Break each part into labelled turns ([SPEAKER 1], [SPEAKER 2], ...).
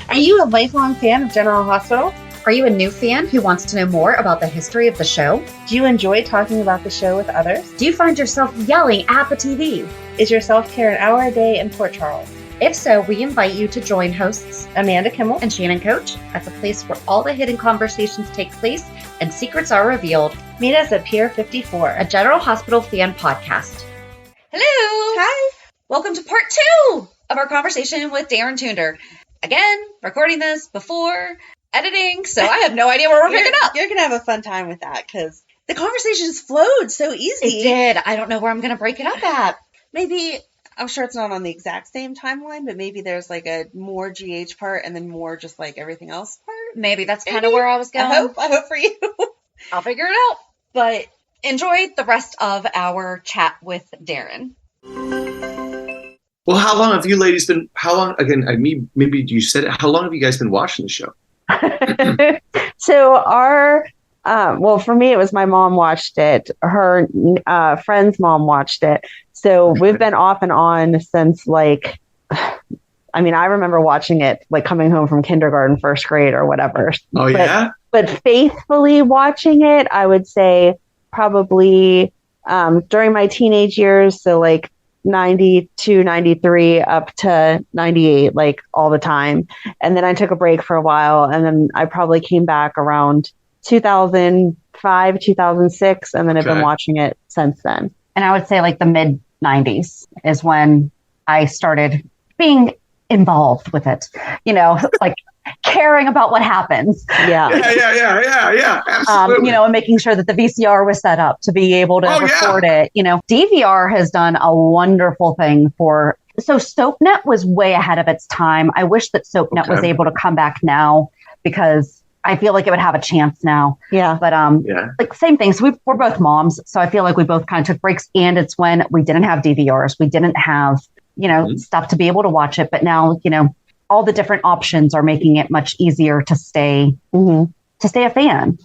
[SPEAKER 1] Are you a lifelong fan of General Hospital?
[SPEAKER 2] Are you a new fan who wants to know more about the history of the show?
[SPEAKER 1] Do you enjoy talking about the show with others?
[SPEAKER 2] Do you find yourself yelling at the TV?
[SPEAKER 1] Is your self-care an hour a day in Port Charles?
[SPEAKER 2] If so, we invite you to join hosts
[SPEAKER 1] Amanda Kimmel
[SPEAKER 2] and Shannon Coach at the place where all the hidden conversations take place and secrets are revealed.
[SPEAKER 1] Meet us at Pier 54,
[SPEAKER 2] a General Hospital fan podcast. Hello!
[SPEAKER 1] Hi!
[SPEAKER 2] Welcome to part 2 of our conversation with Darin Toonder. Again, recording this before editing, so I have no idea where we're picking up.
[SPEAKER 1] You're going to have a fun time with that because the conversations flowed so easy.
[SPEAKER 2] It did. I don't know where I'm going to break it up at.
[SPEAKER 1] Maybe, I'm sure it's not on the exact same timeline, but maybe there's like a more GH part and then more just like everything else part.
[SPEAKER 2] Maybe that's kind of where I was going.
[SPEAKER 1] I hope for you.
[SPEAKER 2] I'll figure it out. But enjoy the rest of our chat with Darin.
[SPEAKER 3] Well, how long have you ladies been, maybe you said it, how long have you guys been watching the show?
[SPEAKER 4] So for me, it was my mom watched it. Her friend's mom watched it. So we've been off and on since I remember watching it like coming home from kindergarten, first grade or whatever.
[SPEAKER 3] Oh, yeah?
[SPEAKER 4] But faithfully watching it, I would say probably during my teenage years. So like 92, 93 up to 98, like all the time. And then I took a break for a while. And then I probably came back around 2005, 2006. And then I've been watching it since then.
[SPEAKER 2] And I would say like the mid 90s is when I started being involved with it, like caring about what happens.
[SPEAKER 3] Yeah. Absolutely.
[SPEAKER 2] And making sure that the VCR was set up to be able to record it. DVR has done a wonderful thing so SoapNet was way ahead of its time. I wish that SoapNet was able to come back now because I feel like it would have a chance now.
[SPEAKER 4] Yeah.
[SPEAKER 2] But like same thing. So we're both moms. So I feel like we both kind of took breaks, and it's when we didn't have DVRs. We didn't have, stuff to be able to watch it. But now, all the different options are making it much easier to stay a fan.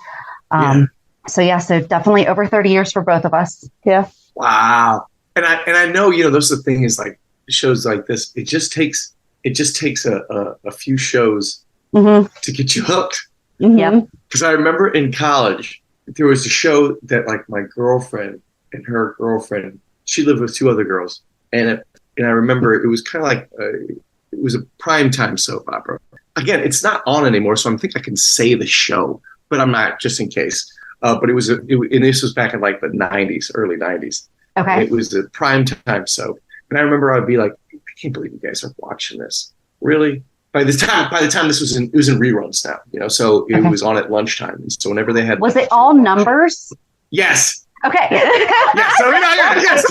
[SPEAKER 2] So definitely over 30 years for both of us.
[SPEAKER 4] Yeah.
[SPEAKER 3] Wow. And I know, that's the thing is like shows like this, it just takes a few shows to get you hooked.
[SPEAKER 4] Yeah.
[SPEAKER 3] Because I remember in college, there was a show that like my girlfriend and her girlfriend, she lived with two other girls. And I remember it was kind of like, it was a primetime soap opera. Again, it's not on anymore, so I think I can say the show, but I'm not, just in case. But and this was back in like the 90s, early 90s.
[SPEAKER 2] Okay.
[SPEAKER 3] And it was a primetime soap. And I remember I'd be like, I can't believe you guys are watching this. Really? By the time this was it was in reruns now, so it was on at lunchtime. And so whenever they had.
[SPEAKER 2] Was it all numbers?
[SPEAKER 3] Yes.
[SPEAKER 2] Okay.
[SPEAKER 3] Yes. So yes.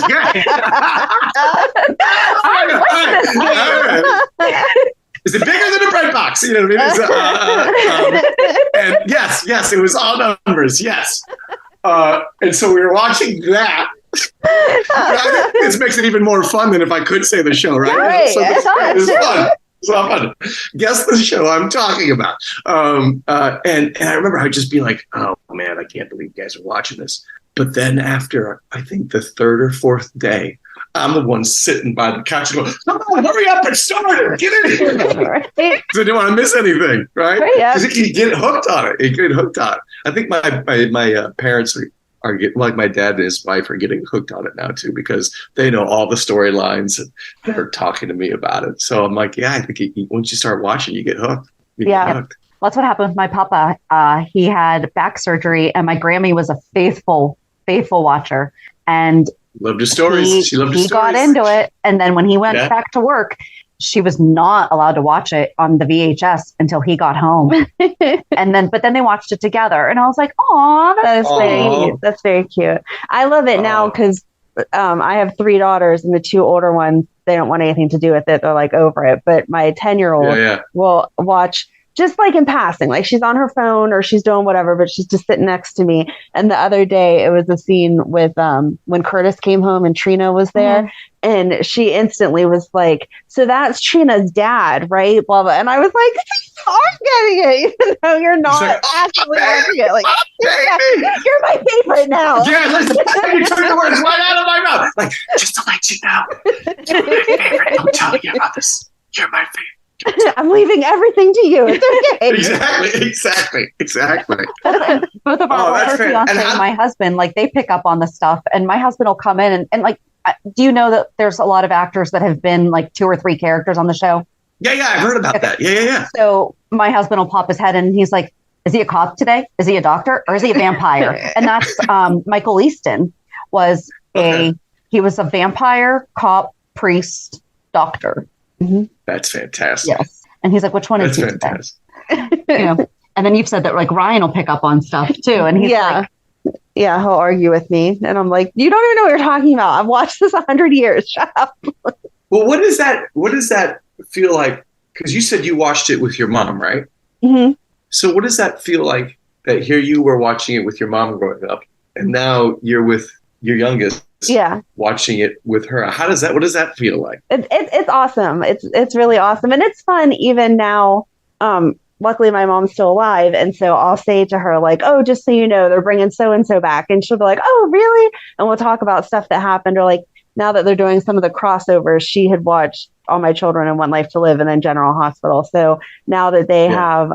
[SPEAKER 3] Is it bigger than a bread box? You know what I mean? And yes, it was all numbers. Yes. And so we were watching that. This makes it even more fun than if I could say the show, right?
[SPEAKER 4] Right.
[SPEAKER 3] So it's fun. It's all fun. Guess the show I'm talking about. And I remember I'd just be like, oh man, I can't believe you guys are watching this. But then after, I think the third or fourth day, I'm the one sitting by the couch and going, come on, hurry up and start it. Get in here. Because I didn't want to miss anything, right? Because you get hooked on it. I think my parents are getting, like my dad and his wife are getting hooked on it now too, because they know all the storylines and they're talking to me about it. So I'm like, I think once you start watching, you get hooked.
[SPEAKER 2] Get hooked. That's what happened with my papa. He had back surgery, and my Grammy was a faithful watcher, and
[SPEAKER 3] loved his stories. She loved his stories.
[SPEAKER 2] He got into it, and then when he went back to work, she was not allowed to watch it on the VHS until he got home. But then they watched it together, and I was like, "Aw,
[SPEAKER 4] that's very cute." I love it now because I have 3 daughters, and the 2 older ones, they don't want anything to do with it. They're like over it. But my 10-year-old will watch. Just like in passing, like she's on her phone or she's doing whatever, but she's just sitting next to me. And the other day it was a scene with when Curtis came home and Trina was there, and she instantly was like, so that's Trina's dad, right? Blah, blah. And I was like, I'm getting it, even though you're not actually watching it. Like, you're my favorite now.
[SPEAKER 3] Yeah, listen, you took the words right out of my mouth. Like, just to let you know, you're my favorite. I'm telling you about this. You're my favorite.
[SPEAKER 4] I'm I'm leaving everything to you. It's okay.
[SPEAKER 3] Exactly.
[SPEAKER 2] Both of our fiance and my husband, like they pick up on the stuff, and my husband will come in and like, do you know that there's a lot of actors that have been like 2 or 3 characters on the show?
[SPEAKER 3] Yeah, I've heard about that. Yeah.
[SPEAKER 2] So my husband will pop his head in and he's like, is he a cop today? Is he a doctor? Or is he a vampire? And that's Michael Easton was he was a vampire, cop, priest, doctor.
[SPEAKER 3] Mm-hmm. That's fantastic.
[SPEAKER 2] Yes. And he's like, which one is he today? And then you've said that like Ryan will pick up on stuff too. And he's like,
[SPEAKER 4] yeah, he'll argue with me. And I'm like, you don't even know what you're talking about. I've watched this 100 years. Shut up.
[SPEAKER 3] Well, what does that feel like? Because you said you watched it with your mom, right?
[SPEAKER 4] Mm-hmm.
[SPEAKER 3] So what does that feel like that here you were watching it with your mom growing up and now you're with your youngest watching it with her? What does that feel like?
[SPEAKER 4] It's awesome. It's really awesome. And it's fun even now. Luckily my mom's still alive. And so I'll say to her like, oh, just so you know, they're bringing so-and-so back. And she'll be like, oh, really? And we'll talk about stuff that happened. Or like now that they're doing some of the crossovers, she had watched All My Children and One Life to Live and then General Hospital. So now that they have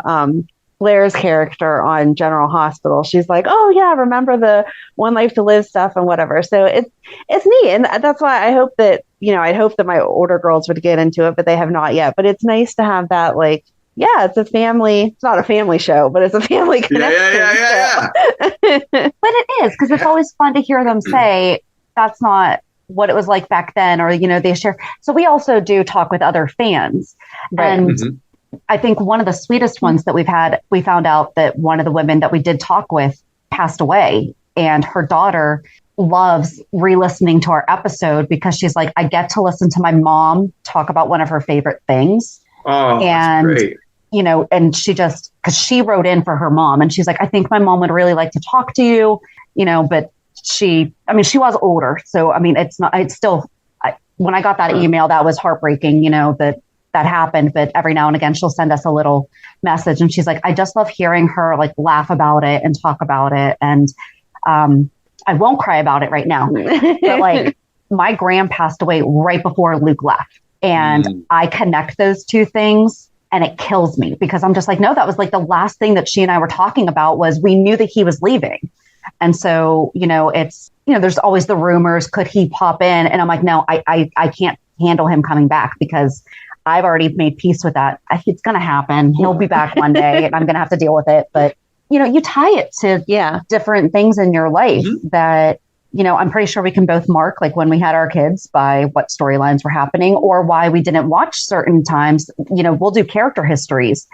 [SPEAKER 4] Blair's character on General Hospital, she's like, oh yeah, remember the One Life to Live stuff and whatever. So it's neat. And that's why I hope that, I'd hope that my older girls would get into it, but they have not yet. But it's nice to have that, like, it's a family. It's not a family show, but it's a family connection.
[SPEAKER 3] Yeah.
[SPEAKER 2] But it is, because it's always fun to hear them say that's not what it was like back then, or, they share. So we also do talk with other fans. Right. And I think one of the sweetest ones that we found out that one of the women that we did talk with passed away, and her daughter loves re-listening to our episode because she's like, I get to listen to my mom talk about one of her favorite things.
[SPEAKER 3] Oh,
[SPEAKER 2] and
[SPEAKER 3] that's great.
[SPEAKER 2] And she just, because she wrote in for her mom and she's like, I think my mom would really like to talk to you, but she was older. So, it's still, when I got that email, that was heartbreaking, that happened. But every now and again, she'll send us a little message and she's like, I just love hearing her like laugh about it and talk about it. And I won't cry about it right now, but like my gran passed away right before Luke left. And I connect those two things and it kills me because I'm just like, no, that was like the last thing that she and I were talking about was we knew that he was leaving. And so, it's, there's always the rumors, could he pop in? And I'm like, no, I can't handle him coming back because I've already made peace with that. It's going to happen. He'll be back one day and I'm going to have to deal with it. But, you tie it to different things in your life that, I'm pretty sure we can both mark like when we had our kids by what storylines were happening or why we didn't watch certain times. We'll do character histories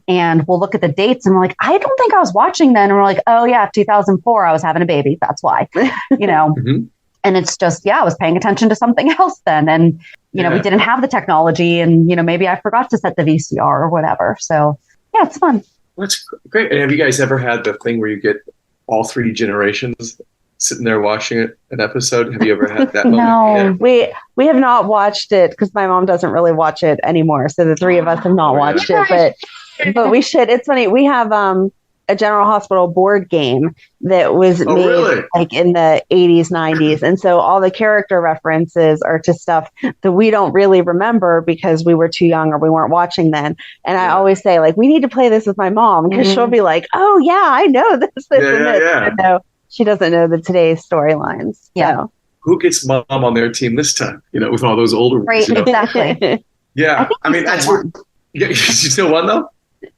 [SPEAKER 2] and we'll look at the dates and we're like, I don't think I was watching then. And we're like, oh yeah, 2004, I was having a baby. That's why, and it's just, I was paying attention to something else then. And, we didn't have the technology and, maybe I forgot to set the VCR or whatever. So it's fun.
[SPEAKER 3] That's great. And have you guys ever had the thing where you get all 3 generations sitting there watching an episode? Have you ever had that moment?
[SPEAKER 4] No, we have not watched it because my mom doesn't really watch it anymore. So the 3 of us have not watched it, but we should. It's funny. We have a General Hospital board game that was made like in the 80s, 90s. And so all the character references are to stuff that we don't really remember because we were too young or we weren't watching then. And I always say like, we need to play this with my mom because she'll be like, oh yeah, I know this. And no, she doesn't know the today's storylines.
[SPEAKER 2] Yeah.
[SPEAKER 4] So.
[SPEAKER 3] Who gets mom on their team this time? With all those older ones.
[SPEAKER 2] Right, exactly.
[SPEAKER 3] Yeah. That's what. You still won though?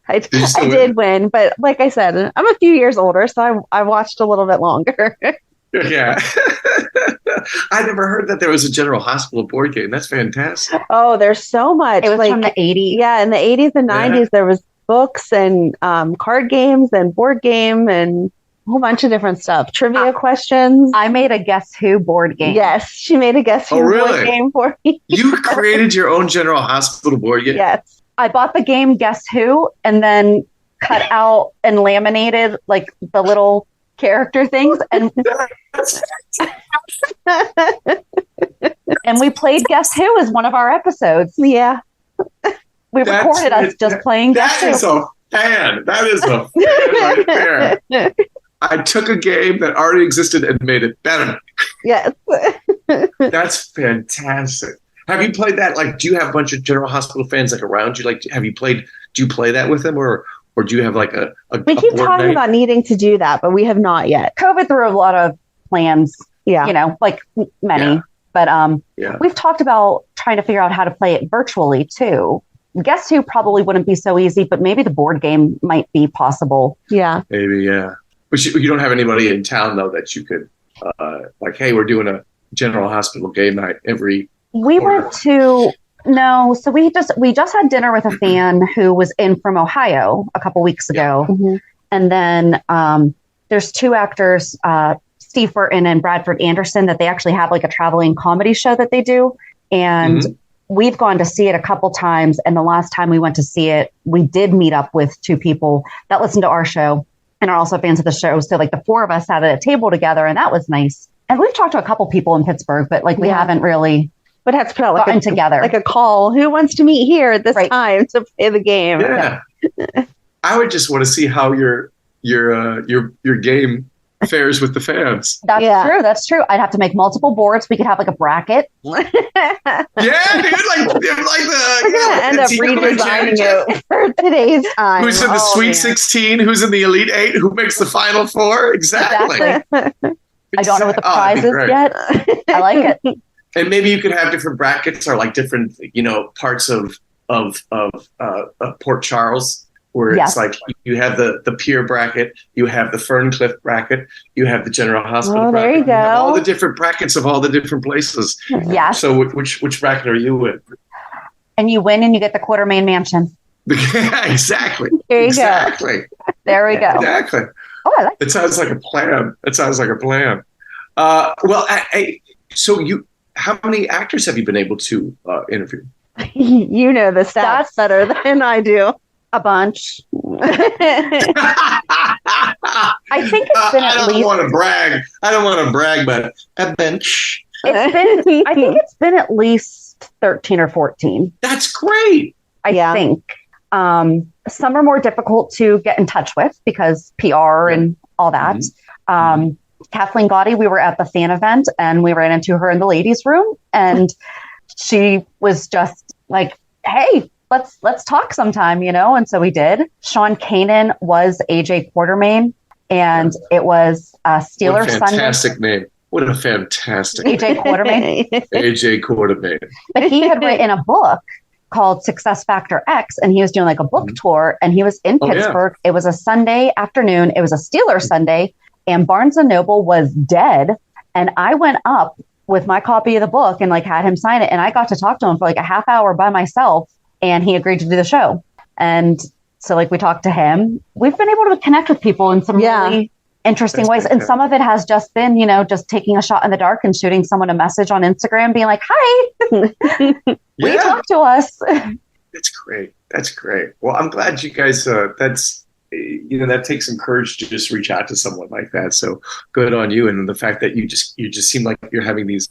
[SPEAKER 4] I did win, but like I said, I'm a few years older, so I watched a little bit longer.
[SPEAKER 3] Yeah. I never heard that there was a General Hospital board game. That's fantastic.
[SPEAKER 4] Oh, there's so much.
[SPEAKER 2] It was from the 80s.
[SPEAKER 4] Yeah, in the 80s and 90s, there was books and card games and board game and a whole bunch of different stuff. Trivia questions.
[SPEAKER 2] I made a Guess Who board game.
[SPEAKER 4] Yes, she made a Guess Who board game for me.
[SPEAKER 3] You created your own General Hospital board game?
[SPEAKER 4] Yes.
[SPEAKER 2] I bought the game Guess Who and then cut out and laminated like the little character things and and we played Guess Who as one of our episodes.
[SPEAKER 4] Yeah.
[SPEAKER 2] We recorded us just playing Guess Who.
[SPEAKER 3] That is a fan right there. I took a game that already existed and made it better.
[SPEAKER 4] Yes.
[SPEAKER 3] That's fantastic. Have you played that? Like, do you have a bunch of General Hospital fans like around you? Like, do you play that with them, or do you have like a
[SPEAKER 4] we keep talking
[SPEAKER 3] night?
[SPEAKER 4] about needing to do that, but we have not yet.
[SPEAKER 2] COVID threw a lot of plans,
[SPEAKER 4] yeah,
[SPEAKER 2] like many, but we've talked about trying to figure out how to play it virtually too. Guess who probably wouldn't be so easy, but maybe the board game might be possible.
[SPEAKER 4] Yeah.
[SPEAKER 3] Maybe, yeah. But you don't have anybody in town, though, that you could, like, hey, we're doing a General Hospital game night every quarter.
[SPEAKER 2] So we just had dinner with a fan who was in from Ohio a couple weeks ago.
[SPEAKER 4] Mm-hmm.
[SPEAKER 2] And then there's two actors, Steve Burton and Bradford Anderson, that they actually have like a traveling comedy show that they do. And we've gone to see it a couple times. And the last time we went to see it, we did meet up with two people that listened to our show and are also fans of the show. So like the four of us sat at a table together, and that was nice. And we've talked to a couple people in Pittsburgh, but like we haven't really
[SPEAKER 4] but have to put out like
[SPEAKER 2] together.
[SPEAKER 4] Like a call. Who wants to meet here at this time to play the game?
[SPEAKER 3] Yeah. I would just want to see how your game fares with the fans.
[SPEAKER 2] That's true. I'd have to make multiple boards. We could have like a bracket.
[SPEAKER 3] Yeah, dude, like
[SPEAKER 4] we're gonna end up redesigning it for today's time.
[SPEAKER 3] Who's in the Sweet 16? Who's in the Elite 8? Who makes the Final Four? Exactly.
[SPEAKER 2] I don't know what the prize is yet. I like it.
[SPEAKER 3] And maybe you could have different brackets or like different, parts of Port Charles, where it's like you have the Pier bracket, you have the Ferncliff bracket, you have the General Hospital bracket.
[SPEAKER 4] There you go.
[SPEAKER 3] All the different brackets of all the different places.
[SPEAKER 2] Yeah.
[SPEAKER 3] So which bracket are you in?
[SPEAKER 2] And you win and you get the Quartermain Mansion.
[SPEAKER 3] Exactly.
[SPEAKER 4] There you
[SPEAKER 3] go.
[SPEAKER 2] There we go.
[SPEAKER 3] Exactly.
[SPEAKER 2] Oh, I like
[SPEAKER 3] it. Sounds like a plan. Well, so how many actors have you been able to interview?
[SPEAKER 4] You know the stats better than I do.
[SPEAKER 2] A bunch. I think it's been at least.
[SPEAKER 3] I don't want to brag, but a bench.
[SPEAKER 2] I think it's been at least 13 or 14.
[SPEAKER 3] That's great.
[SPEAKER 2] I think. Some are more difficult to get in touch with because PR and all that. Kathleen Gotti, we were at the fan event and we ran into her in the ladies' room, and she was just like, hey, let's talk sometime, and so we did. Sean Kanan was AJ Quartermain, and it was Steeler Sunday.
[SPEAKER 3] Fantastic name. What a fantastic
[SPEAKER 2] AJ Quartermain.
[SPEAKER 3] AJ Quartermain.
[SPEAKER 2] But he had written a book called Success Factor X, and he was doing like a book tour, and he was in Pittsburgh. It was a Sunday afternoon. It was a Steeler Sunday, and Barnes & Noble was dead. And I went up with my copy of the book and like had him sign it. And I got to talk to him for like a half hour by myself, and he agreed to do the show. And so like we talked to him. We've been able to connect with people in some really interesting ways. And some of it has just been, just taking a shot in the dark and shooting someone a message on Instagram being like, hi, will you talk to us?
[SPEAKER 3] That's great. Well, I'm glad you guys, that takes some courage to just reach out to someone like that. So good on you. And the fact that you just seem like you're having these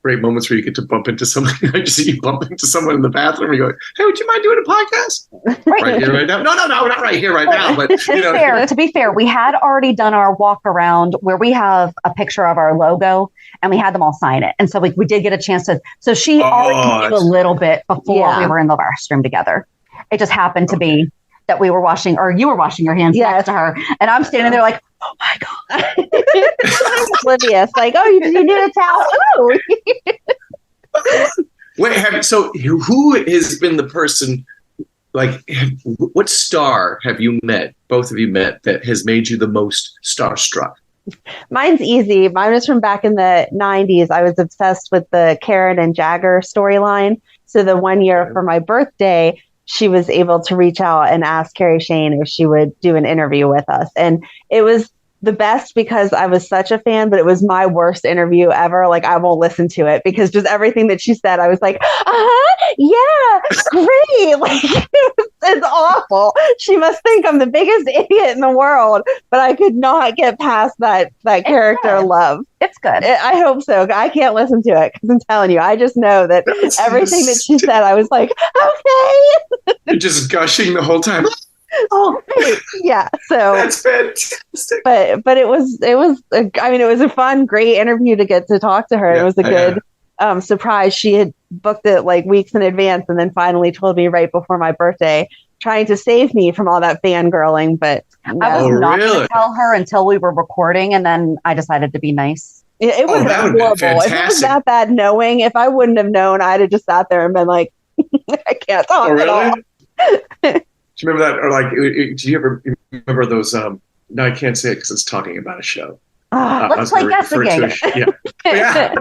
[SPEAKER 3] great moments where you get to bump into someone. I just see you bump into someone in the bathroom and you go, hey, would you mind doing a podcast? Right here, right now? No, not right here, right now. But
[SPEAKER 2] to be fair, we had already done our walk around where we have a picture of our logo and we had them all sign it. And so we did get a chance to, so she already knew a little bit before we were in the restroom together. It just happened to be that we were washing, or you were washing your hands next to her. And I'm standing there like, oh my God.
[SPEAKER 4] Oblivious. Like, oh, you need a towel? Oh.
[SPEAKER 3] Wait, so who has been the person, like, what star have you met, both of you met, that has made you the most starstruck?
[SPEAKER 4] Mine's easy. Mine was from back in the 90s. I was obsessed with the Karen and Jagger storyline. So the one year for my birthday, she was able to reach out and ask Carrie Shane if she would do an interview with us. And it was the best because I was such a fan, but it was my worst interview ever. Like, I won't listen to it because just everything that she said, I was like, yeah, great. Like, it's awful. She must think I'm the biggest idiot in the world, but I could not get past that character love.
[SPEAKER 2] It's good.
[SPEAKER 4] I hope so. I can't listen to it because I'm telling you, I just know that everything that she said, I was like, okay.
[SPEAKER 3] You're just gushing the whole time.
[SPEAKER 4] Oh, yeah. So
[SPEAKER 3] that's fantastic.
[SPEAKER 4] But it was a fun, great interview to get to talk to her. It was a good surprise. She had booked it like weeks in advance and then finally told me right before my birthday, trying to save me from all that fangirling. But no.
[SPEAKER 2] I was not going to tell her until we were recording, and then I decided to be nice.
[SPEAKER 4] It would have been horrible. If it was that bad knowing, if I wouldn't have known, I'd have just sat there and been like, I can't talk at all.
[SPEAKER 3] Do you remember that? Or like, do you ever remember those? No, I can't say it because it's talking about a show.
[SPEAKER 2] Let's play guess again.
[SPEAKER 3] Yeah.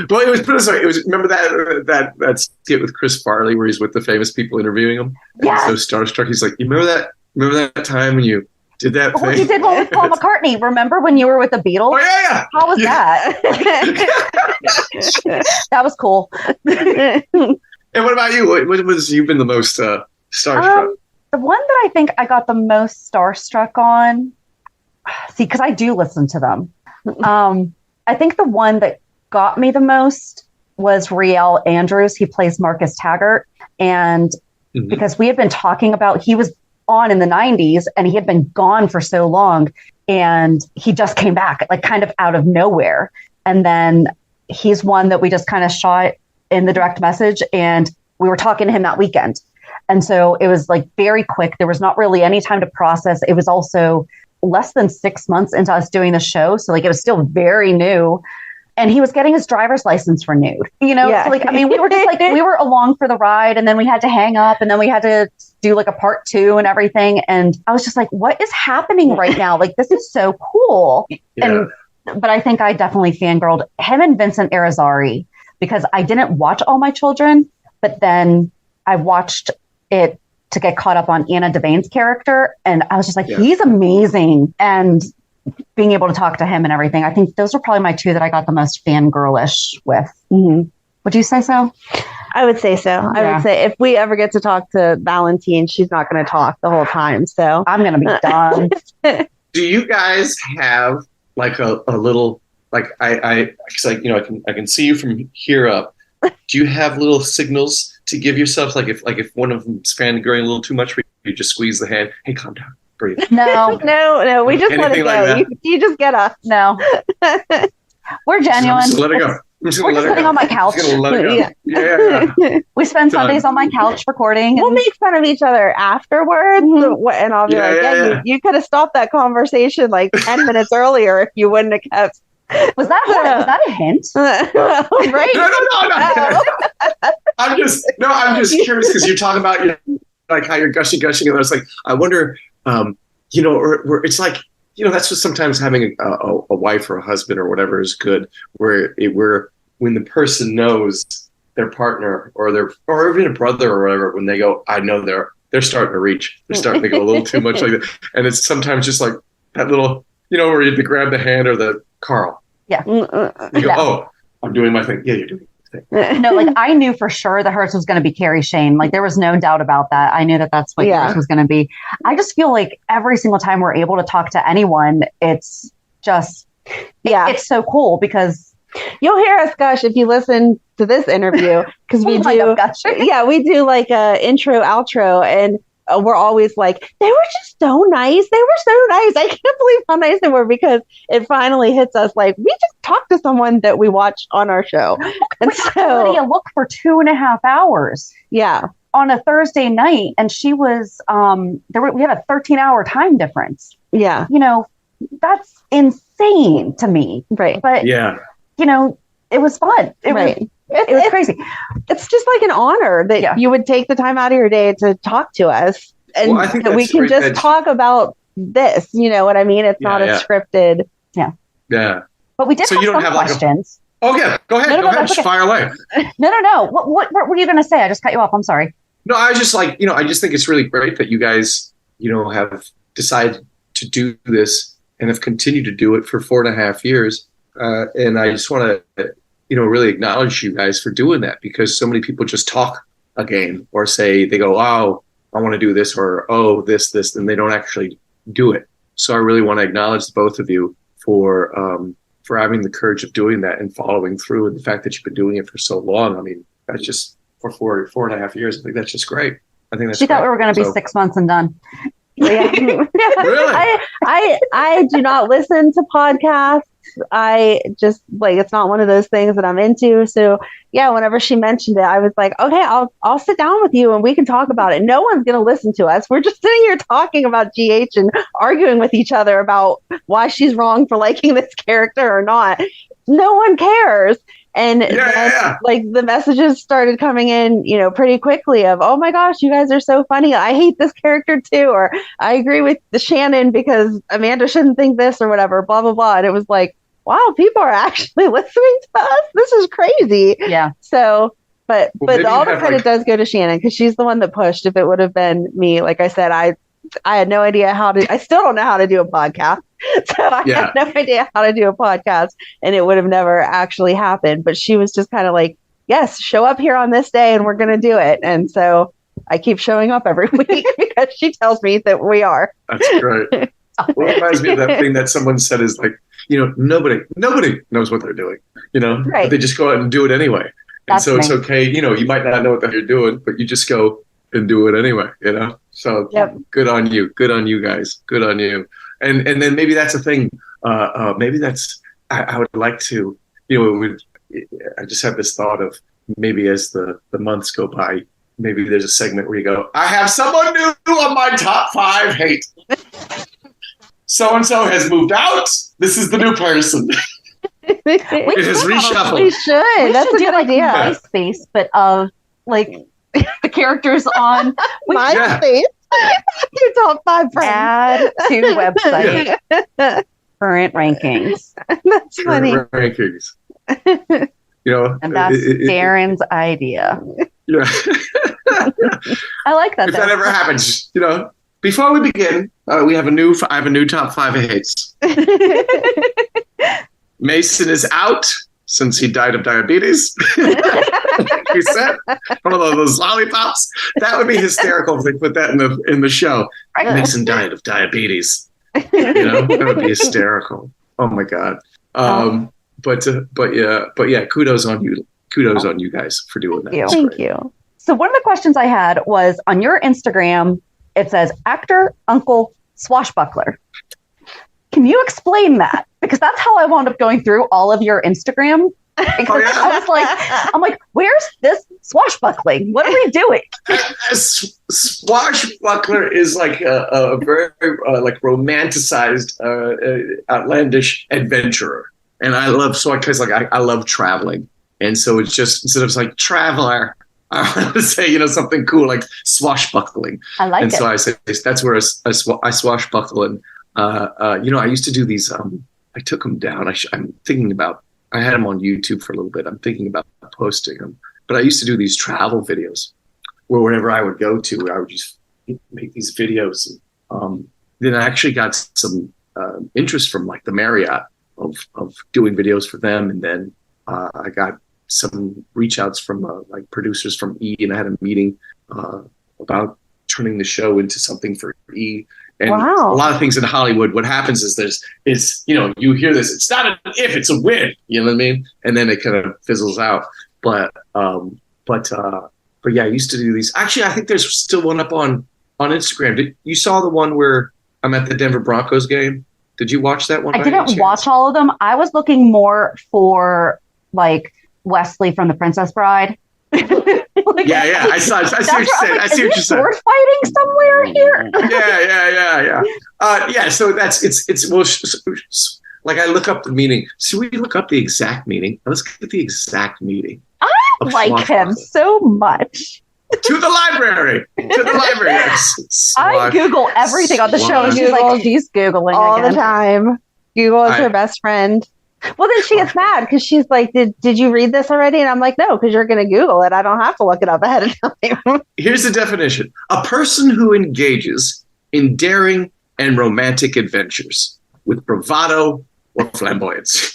[SPEAKER 3] Well, it was remember that skit with Chris Farley where he's with the famous people interviewing him.
[SPEAKER 2] Yeah.
[SPEAKER 3] He's so starstruck. He's like, you remember that time when you did that thing?
[SPEAKER 2] You did one with Paul McCartney. Remember when you were with the Beatles?
[SPEAKER 3] Oh yeah.
[SPEAKER 2] How was that? That was cool.
[SPEAKER 3] And what about you? What was you've been the most starstruck?
[SPEAKER 2] The one that I think I got the most starstruck on, because I do listen to them. I think the one that got me the most was Riel Andrews. He plays Marcus Taggart. And because we had been talking about, he was on in the 90s and he had been gone for so long. And he just came back, like kind of out of nowhere. And then he's one that we just kind of shot in the direct message. And we were talking to him that weekend. And so it was like very quick. There was not really any time to process. It was also less than 6 months into us doing the show. So like it was still very new. And he was getting his driver's license renewed, you know? Yeah. So like, I mean, we were just like, we were along for the ride and then we had to hang up and then we had to do like a part 2 and everything. And I was just like, what is happening right now? Like, this is so cool. Yeah. But I think I definitely fangirled him and Vincent Irizarry because I didn't watch All My Children, but then I watched it to get caught up on Anna Devane's character. And I was just like, he's amazing. And being able to talk to him and everything, I think those were probably my 2 that I got the most fangirlish with. Would you say so?
[SPEAKER 4] I would say so. Yeah. I would say if we ever get to talk to Valentine, she's not going to talk the whole time. So
[SPEAKER 2] I'm going to be done.
[SPEAKER 3] Do you guys have like a little, like cause I can see you from here up. Do you have little signals to give yourself? Like if one of them's fangirling a little too much, you just squeeze the hand. Hey, calm down. Breathe.
[SPEAKER 4] No. We just let it go.
[SPEAKER 3] Like
[SPEAKER 4] you just get us.
[SPEAKER 2] No. We're genuine.
[SPEAKER 3] Just let it go.
[SPEAKER 2] We're just sitting on my couch.
[SPEAKER 3] Let it go. Yeah.
[SPEAKER 2] We spend Sundays on my couch recording.
[SPEAKER 4] We'll make fun of each other afterwards. And I'll be you could have stopped that conversation like 10 minutes earlier if you wouldn't have kept.
[SPEAKER 2] Was that a hint?
[SPEAKER 4] Right?
[SPEAKER 3] No. I'm just curious because you're talking about like how you're gushing, and I was like, I wonder, or it's like, that's what sometimes having a wife or a husband or whatever is good, where when the person knows their partner or even a brother or whatever, when they go, I know they're starting to reach, they're starting to go a little too much like that, and it's sometimes just like that little, where you have to grab the hand or the Carl.
[SPEAKER 2] Yeah.
[SPEAKER 3] You go, oh, I'm doing my thing. Yeah, you're doing your thing.
[SPEAKER 2] No, like I knew for sure that hers was going to be Carrie Shane. Like there was no doubt about that. I knew that that's what yours was going to be. I just feel like every single time we're able to talk to anyone, it's just, it's so cool because
[SPEAKER 4] you'll hear us gush if you listen to this interview because we we do like a intro, outro, and we're always like, they were just so nice. They were so nice. I can't believe how nice they were because it finally hits us like we just talked to someone that we watched on our show. And so
[SPEAKER 2] Lydia looked for 2.5 hours.
[SPEAKER 4] Yeah.
[SPEAKER 2] On a Thursday night. And she was, we had a 13-hour time difference.
[SPEAKER 4] Yeah.
[SPEAKER 2] That's insane to me.
[SPEAKER 4] Right.
[SPEAKER 2] But, it was fun. It was crazy.
[SPEAKER 4] It's just like an honor that you would take the time out of your day to talk to us and that we can just talk about this. You know what I mean? It's not a scripted.
[SPEAKER 2] Yeah.
[SPEAKER 3] Yeah.
[SPEAKER 2] But we did have some questions.
[SPEAKER 3] Go ahead. Go ahead. Just fire away.
[SPEAKER 2] No. What were you going to say? I just cut you off. I'm sorry.
[SPEAKER 3] No, I was just like, I just think it's really great that you guys, have decided to do this and have continued to do it for 4.5 years. And I just want to, really acknowledge you guys for doing that because so many people just talk a game or say they go, oh, I want to do this or, oh, this, and they don't actually do it. So I really want to acknowledge both of you for having the courage of doing that and following through and the fact that you've been doing it for so long. I mean, that's just for 4.5 years. I think that's just great. I think that's
[SPEAKER 2] She thought we were going to be 6 months and done.
[SPEAKER 3] Really?
[SPEAKER 4] I do not listen to podcasts. I just like, it's not one of those things that I'm into. So yeah, whenever she mentioned it, I was like, okay, I'll sit down with you and we can talk about it. No one's going to listen to us. We're just sitting here talking about GH and arguing with each other about why she's wrong for liking this character or not. No one cares. And like the messages started coming in, pretty quickly of, oh my gosh, you guys are so funny. I hate this character too. Or I agree with the Shannon because Amanda shouldn't think this or whatever, blah, blah, blah. And it was like, wow, people are actually listening to us. This is crazy.
[SPEAKER 2] Yeah.
[SPEAKER 4] So, but all the credit does go to Shannon because she's the one that pushed. If it would have been me, like I said, I had no idea I still don't know how to do a podcast. So I had no idea how to do a podcast and it would have never actually happened. But she was just kind of like, yes, show up here on this day and we're going to do it. And so I keep showing up every week because she tells me that we are.
[SPEAKER 3] That's great. Well, it reminds me of that thing that someone said is like, nobody knows what they're doing, right. But they just go out and do it anyway. And so it's okay. You might not know what you're doing, but you just go and do it anyway, So good on you. Good on you guys. Good on you. And then maybe that's a thing. Maybe that's, I would like to, I just have this thought of maybe as the months go by, maybe there's a segment where you go, I have someone new on my top 5 hate. So-and-so has moved out. This is the new person. It is reshuffled.
[SPEAKER 4] We should. That's a good idea.
[SPEAKER 2] MySpace, but of like the characters on
[SPEAKER 4] MySpace. Your top 5 friends.
[SPEAKER 2] Add to website. Current rankings.
[SPEAKER 4] That's funny.
[SPEAKER 3] Current rankings.
[SPEAKER 2] And that's Darin's idea.
[SPEAKER 3] Yeah.
[SPEAKER 2] I like that.
[SPEAKER 3] If that ever happens, before we begin, I have a new top 5 hates. Mason is out since he died of diabetes. He said one of those lollipops. That would be hysterical if they put that in the show. Mason died of diabetes. That would be hysterical. Oh my God. But yeah, kudos on you. Kudos on you guys for doing that.
[SPEAKER 4] Thank you.
[SPEAKER 2] So one of the questions I had was on your Instagram, it says actor, uncle, swashbuckler. Can you explain that? Because that's how I wound up going through all of your Instagram. Because I'm like, where's this swashbuckling? What are we doing?
[SPEAKER 3] Swashbuckler is like a very like romanticized, outlandish adventurer, and I love because I love traveling, and so it's just instead of like traveler, I want to say something cool like swashbuckling.
[SPEAKER 2] I like it.
[SPEAKER 3] And so I say that's where I swashbuckle, and I used to do these. I took them down. I'm thinking about. I had them on YouTube for a little bit. I'm thinking about posting them. But I used to do these travel videos where wherever I would go to, I would just make these videos. Then I actually got some interest from like the Marriott of doing videos for them. And then I got some reach outs from like producers from E! And I had a meeting about turning the show into something for E! And a lot of things in Hollywood, what happens is you hear this, it's not an if, it's a when, you know what I mean? And then it kind of fizzles out. But yeah, I used to do these. Actually, I think there's still one up on Instagram. You saw the one where I'm at the Denver Broncos game? Did you watch that one?
[SPEAKER 2] I didn't watch all of them. I was looking more for like Wesley from The Princess Bride.
[SPEAKER 3] Yeah. I see what you said. I see what you said.
[SPEAKER 2] Sword fighting somewhere here.
[SPEAKER 3] Yeah. So it's like I look up the meaning. So we look up the exact meaning. Let's get the exact meaning.
[SPEAKER 2] I like him so much.
[SPEAKER 3] To the library.
[SPEAKER 4] I Google everything on the show. She's Googling all the time. Google is her best friend. Well, then she gets mad because she's like, did you read this already? And I'm like, no, because you're going to Google it. I don't have to look it up ahead of time.
[SPEAKER 3] Here's the definition. A person who engages in daring and romantic adventures with bravado or flamboyance.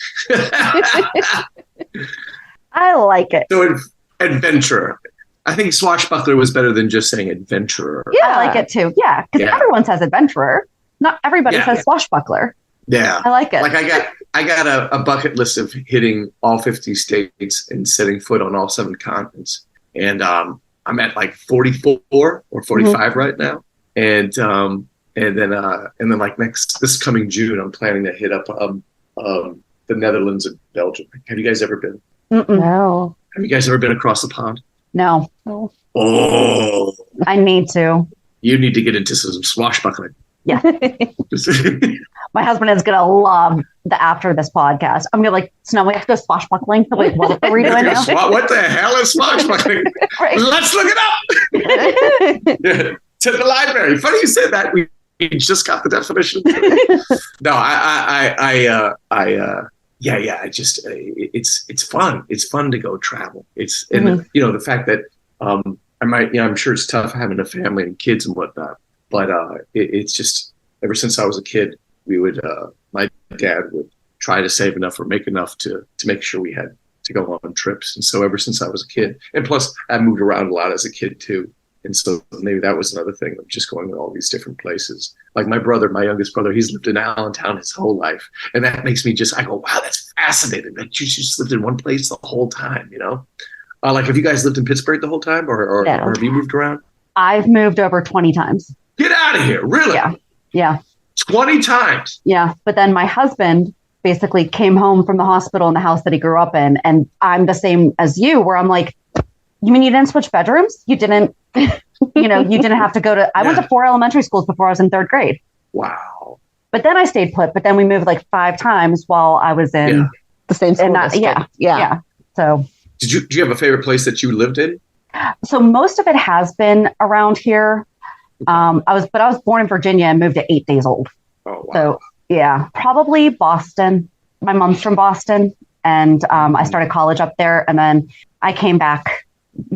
[SPEAKER 4] I like it.
[SPEAKER 3] So adventurer. I think swashbuckler was better than just saying adventurer.
[SPEAKER 2] Yeah, I like it too. Yeah, because everyone says adventurer. Not everybody says swashbuckler.
[SPEAKER 3] Yeah,
[SPEAKER 2] I like it.
[SPEAKER 3] Like I got a bucket list of hitting all 50 states and setting foot on all 7 continents, and I'm at like 44 or 45 right now, and then like this coming June, I'm planning to hit up the Netherlands and Belgium. Have you guys ever been?
[SPEAKER 4] No.
[SPEAKER 3] Have you guys ever been across the pond?
[SPEAKER 2] No.
[SPEAKER 3] Oh,
[SPEAKER 2] I need to.
[SPEAKER 3] you need to get into some swashbuckling.
[SPEAKER 2] Yeah. My husband is going to love the after this podcast. I'm going to like, so now we have to go swashbuckling. Like, what are we doing now?
[SPEAKER 3] What the hell is swashbuckling?
[SPEAKER 2] Right.
[SPEAKER 3] Let's look it up. To the library. Funny you said that. We just got the definition. No, it's fun. It's fun to go travel. And the fact that I'm sure it's tough having a family and kids and whatnot, but it's just ever since I was a kid, we would my dad would try to save enough or make enough to make sure we had to go on trips. And so ever since I was a kid, and plus I moved around a lot as a kid too. And so maybe that was another thing of just going to all these different places. Like my youngest brother, he's lived in Allentown his whole life. And that makes me I go, wow, that's fascinating that you just lived in one place the whole time, Like, have you guys lived in Pittsburgh the whole time or have you moved around?
[SPEAKER 2] I've moved over 20 times.
[SPEAKER 3] Get out of here. Really?
[SPEAKER 2] Yeah. 20
[SPEAKER 3] times?
[SPEAKER 2] Yeah. But then my husband basically came home from the hospital in the house that he grew up in. And I'm the same as you, where I'm like, you mean you didn't switch bedrooms? You didn't, you didn't have to go to, I went to 4 elementary schools before I was in 3rd grade.
[SPEAKER 3] Wow.
[SPEAKER 2] But then I stayed put, but then we moved like 5 times while I was in
[SPEAKER 4] the same school.
[SPEAKER 2] Yeah. So
[SPEAKER 3] do you have a favorite place that you lived in?
[SPEAKER 2] So most of it has been around here. I was born in Virginia and moved at 8 days old.
[SPEAKER 3] Oh, wow.
[SPEAKER 2] So yeah, probably Boston. My mom's from Boston, and I started college up there, and then I came back.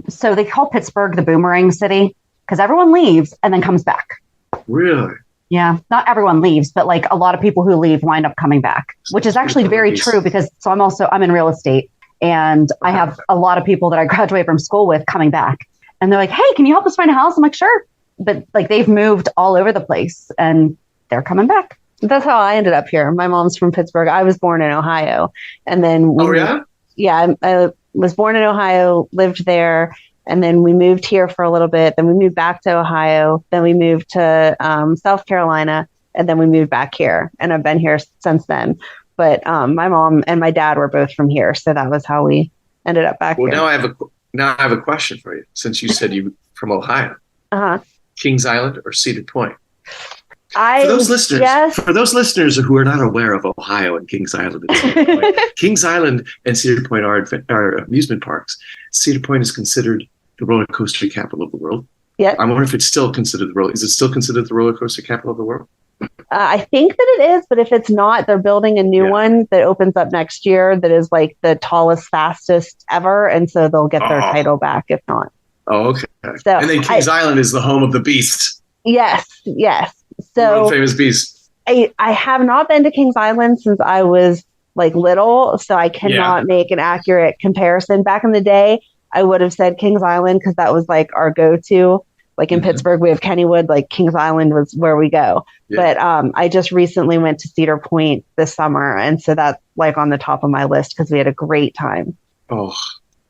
[SPEAKER 2] So they call Pittsburgh the boomerang city because everyone leaves and then comes back.
[SPEAKER 3] Really?
[SPEAKER 2] Yeah, not everyone leaves, but like a lot of people who leave wind up coming back, which is actually very true because I'm in real estate, and I have a lot of people that I graduate from school with coming back, and they're like, "Hey, can you help us find a house?" I'm like, "Sure," but like they've moved all over the place and they're coming back.
[SPEAKER 4] That's how I ended up here. My mom's from Pittsburgh. I was born in Ohio, and then I was born in Ohio, lived there, and then we moved here for a little bit. Then we moved back to Ohio. Then we moved to South Carolina, and then we moved back here. And I've been here since then. But my mom and my dad were both from here, so that was how we ended up back here.
[SPEAKER 3] Now I have a question for you. Since you said you from Ohio, Kings Island or Cedar Point? For those listeners who are not aware of Ohio and Kings Island, Kings Island and Cedar Point are amusement parks. Cedar Point is considered the roller coaster capital of the world.
[SPEAKER 4] Yeah.
[SPEAKER 3] I wonder if it's still considered Is it still considered the roller coaster capital of the world?
[SPEAKER 4] I think that it is, but if it's not, they're building a new one that opens up next year that is like the tallest, fastest ever, and so they'll get their title back if not.
[SPEAKER 3] Oh, okay.
[SPEAKER 4] So
[SPEAKER 3] and then Kings Island is the home of the Beast.
[SPEAKER 4] Yes. So
[SPEAKER 3] famous Beast.
[SPEAKER 4] I have not been to Kings Island since I was like little, so I cannot make an accurate comparison. Back in the day, I would have said Kings Island because that was like our go-to. Like in Pittsburgh, we have Kennywood. Like Kings Island was where we go. Yeah. But I just recently went to Cedar Point this summer, and so that's like on the top of my list because we had a great time.
[SPEAKER 3] Oh,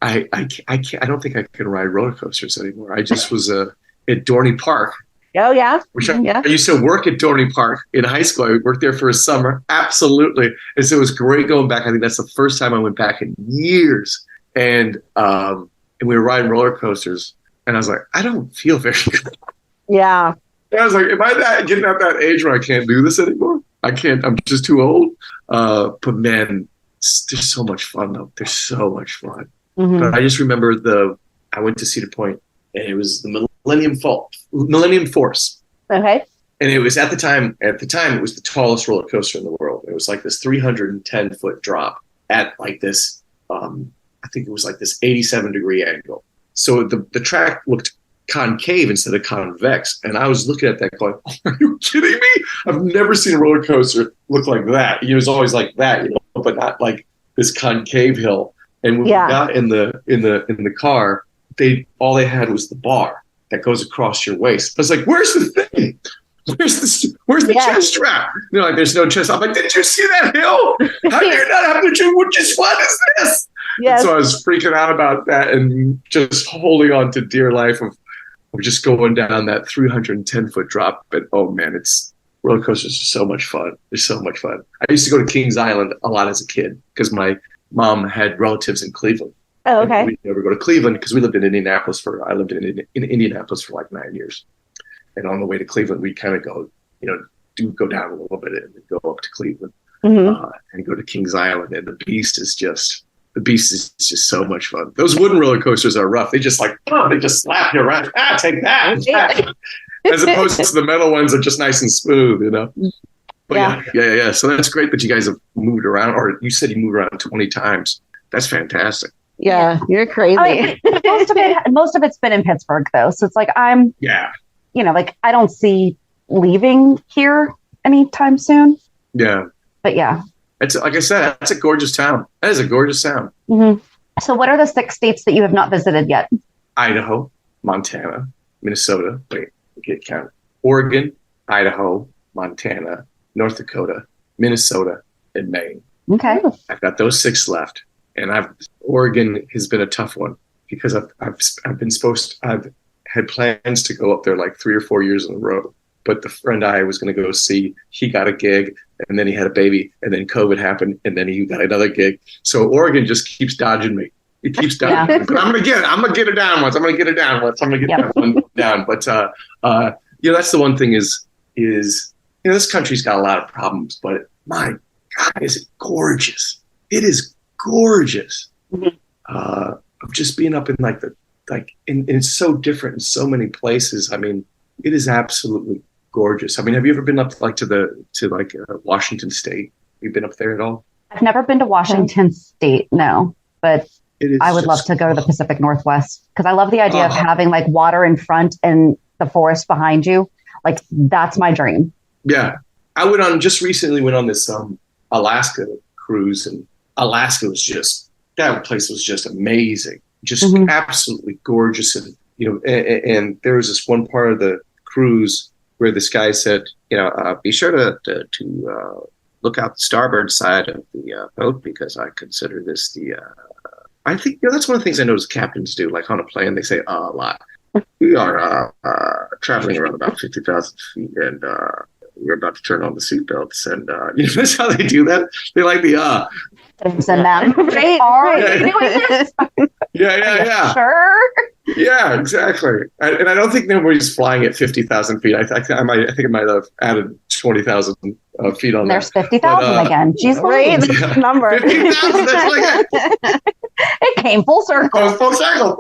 [SPEAKER 3] I can't. I don't think I can ride roller coasters anymore. I just was at Dorney Park.
[SPEAKER 4] Oh, yeah.
[SPEAKER 3] I used to work at Dorney Park in high school. I worked there for a summer. Absolutely. And so it was great going back. I think that's the first time I went back in years. And we were riding roller coasters. And I was like, I don't feel very good.
[SPEAKER 4] Yeah.
[SPEAKER 3] And I was like, am I getting at that age where I can't do this anymore? I can't. I'm just too old. But man, they're so much fun, though. They're so much fun. Mm-hmm. But I just remember I went to Cedar Point, and it was the Millennium Force. Okay. And it was at the time, it was the tallest roller coaster in the world. It was like this 310-foot drop at like this, I think it was like this 87-degree angle. So the track looked concave instead of convex. And I was looking at that going, oh, are you kidding me? I've never seen a roller coaster look like that. It was always like that, but not like this concave hill. And when we got in the car, all they had was the bar that goes across your waist. I was like, where's the thing? Where's the chest strap? They're like, there's no chest. I'm like, did you see that hill? How do you not have the chest? What is this? Yes. So I was freaking out about that and just holding on to dear life of just going down that 310-foot drop. But oh man, it's Roller coasters are so much fun. They're so much fun. I used to go to Kings Island a lot as a kid because my mom had relatives in Cleveland.
[SPEAKER 4] Oh, okay.
[SPEAKER 3] We'd never go to Cleveland because we lived in Indianapolis I lived in Indianapolis for like 9 years. And on the way to Cleveland, we'd kind of go, go down a little bit and go up to Cleveland and go to Kings Island. And the Beast is just so much fun. Those wooden roller coasters are rough. They just they just slap you around. Take that. As opposed to the metal ones are just nice and smooth, But yeah. So that's great that you guys have moved around, or you said you moved around 20 times. That's fantastic.
[SPEAKER 4] Yeah, you're crazy.
[SPEAKER 2] Most of it's been in Pittsburgh though. So it's like I don't see leaving here anytime soon.
[SPEAKER 3] Yeah.
[SPEAKER 2] But yeah.
[SPEAKER 3] It's like I said, that's a gorgeous town. That is a gorgeous town.
[SPEAKER 2] Mm-hmm. So what are the 6 states that you have not visited yet?
[SPEAKER 3] Idaho, Montana, Minnesota. Get counted. Oregon, Idaho, Montana, North Dakota, Minnesota, and Maine.
[SPEAKER 2] Okay.
[SPEAKER 3] I've got those 6 left, and Oregon has been a tough one because I've had plans to go up there like 3 or 4 years in a row, but the friend I was going to go see, he got a gig, and then he had a baby, and then COVID happened, and then he got another gig. So Oregon just keeps dodging me. It keeps down. Yeah. But I'm gonna get it down once. I'm gonna get that one down. But that's the one thing is this country's got a lot of problems, but my God, is it gorgeous? It is gorgeous. Mm-hmm. Of just being up in and it's so different in so many places. I mean, it is absolutely gorgeous. I mean, have you ever been up to Washington State? You've been up there at all?
[SPEAKER 2] I've never been to Washington State, no, but I would love to go to the Pacific Northwest because I love the idea of having like water in front and the forest behind you. Like that's my dream.
[SPEAKER 3] Yeah. I recently went on this Alaska cruise, and Alaska that place was just amazing. Just absolutely gorgeous. And, and there was this one part of the cruise where this guy said, be sure to look out the starboard side of the boat because I consider this I think that's one of the things I notice captains do. Like on a plane, they say a lot. We are traveling around about 50,000 feet, and we're about to turn on the seatbelts. And that's how they do that. They like the Yeah.
[SPEAKER 2] Sure.
[SPEAKER 3] Yeah, exactly. And I don't think nobody's flying at 50,000 feet. I think I might have added 20,000 feet on
[SPEAKER 2] There's 50,000 again. Jeez,
[SPEAKER 4] great number.
[SPEAKER 3] 50,000. That's like
[SPEAKER 2] it came full circle.
[SPEAKER 3] Full circle.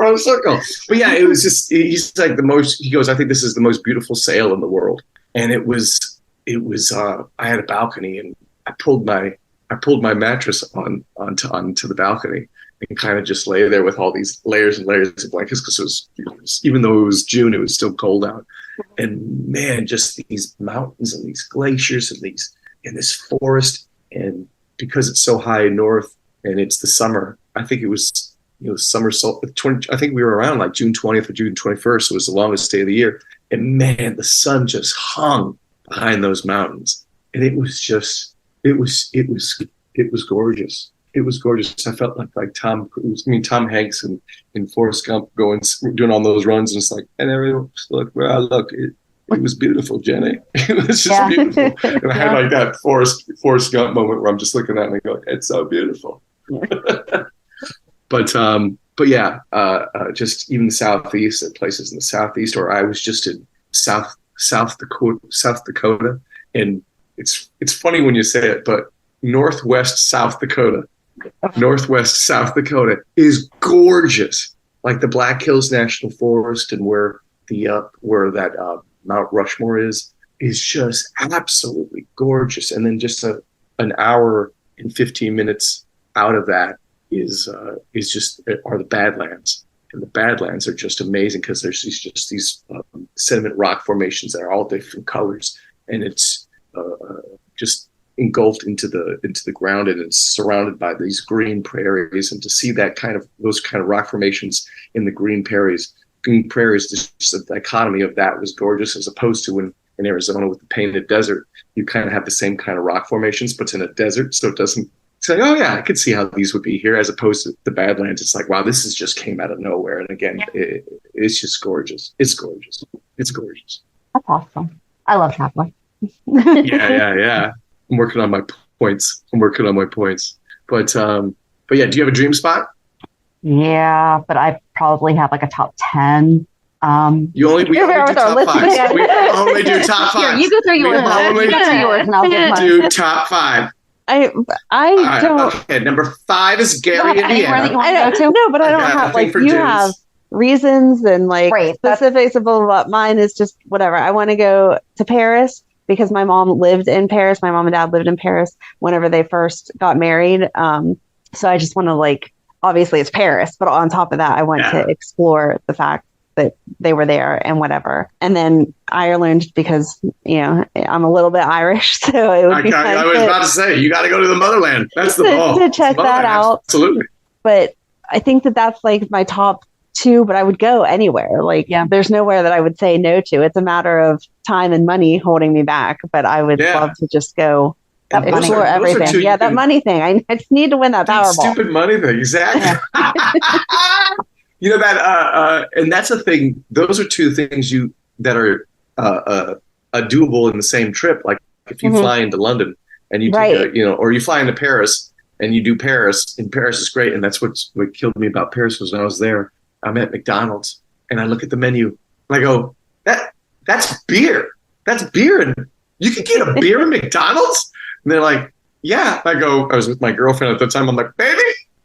[SPEAKER 3] But yeah, it was just. He's like the most. He goes, I think this is the most beautiful sail in the world. And it was. I had a balcony, and I pulled my mattress onto the balcony and kind of just lay there with all these layers and layers of blankets because it was, even though it was June, it was still cold out. And man, just these mountains and these glaciers and this forest. And because it's so high north and it's the summer, I think it was, summer. I think we were around like June 20th or June 21st. So it was the longest day of the year. And man, the sun just hung behind those mountains. And it was gorgeous. It was gorgeous. I felt like Tom Hanks and Forrest Gump doing all those runs, and it's like, and everyone look where I look. It was beautiful, Jenny. It was just beautiful. And I had like that Forrest Gump moment where I'm just looking at it and going, it's so beautiful. But yeah, just even the southeast, places in the southeast, or I was just in South Dakota, and it's funny when you say it, but Northwest South Dakota is gorgeous. Like the Black Hills National Forest and where that Mount Rushmore is just absolutely gorgeous. And then just an hour and 15 minutes out of that are the Badlands. And the Badlands are just amazing because there's these sediment rock formations that are all different colors, and it's just engulfed into the ground, and it's surrounded by these green prairies. And to see those kind of rock formations in the green prairies, just the dichotomy of that was gorgeous, as opposed to in Arizona with the painted desert, you kind of have the same kind of rock formations, but it's in a desert, so it doesn't say, oh yeah, I could see how these would be here, as opposed to the Badlands. It's like, wow, this just came out of nowhere. And again, it's just gorgeous. It's gorgeous. It's gorgeous.
[SPEAKER 2] That's awesome. I love traveling.
[SPEAKER 3] Yeah. I'm working on my points. But yeah, do you have a dream spot?
[SPEAKER 2] Yeah, but I probably have like a top 10.
[SPEAKER 3] We only do top 5. We only do top 5.
[SPEAKER 2] Here, you go through yours. And I'll give mine.
[SPEAKER 3] Do top 5.
[SPEAKER 4] I don't.
[SPEAKER 3] Okay, number 5 is Gary, Indiana.
[SPEAKER 4] No, but I don't have like you have reasons and like specifics of blah, blah, blah. Mine is just whatever. I want to go to Paris because my mom lived in Paris. My mom and dad lived in Paris whenever they first got married. So I just want to like, obviously it's Paris, but on top of that, I want to explore the fact that they were there and whatever. And then Ireland, because, I'm a little bit Irish. So it would be
[SPEAKER 3] I was about to say, you got to go to the motherland. That's the ball.
[SPEAKER 4] To check that out.
[SPEAKER 3] Absolutely.
[SPEAKER 4] But I think that's like my top 2, but I would go anywhere. Like, there's nowhere that I would say no to. It's a matter of time and money holding me back, but I would love to just go explore everything. That money thing. I just need to win that Powerball.
[SPEAKER 3] Stupid money thing. Exactly. And that's the thing. Those are 2 things that are doable in the same trip. Like if you fly into London and you take or you fly into Paris and you do Paris, and Paris is great. And that's what killed me about Paris was when I was there, I'm at McDonald's and I look at the menu and I go, that's beer. That's beer. And you can get a beer at McDonald's? And they're like, yeah. I was with my girlfriend at the time. I'm like, baby,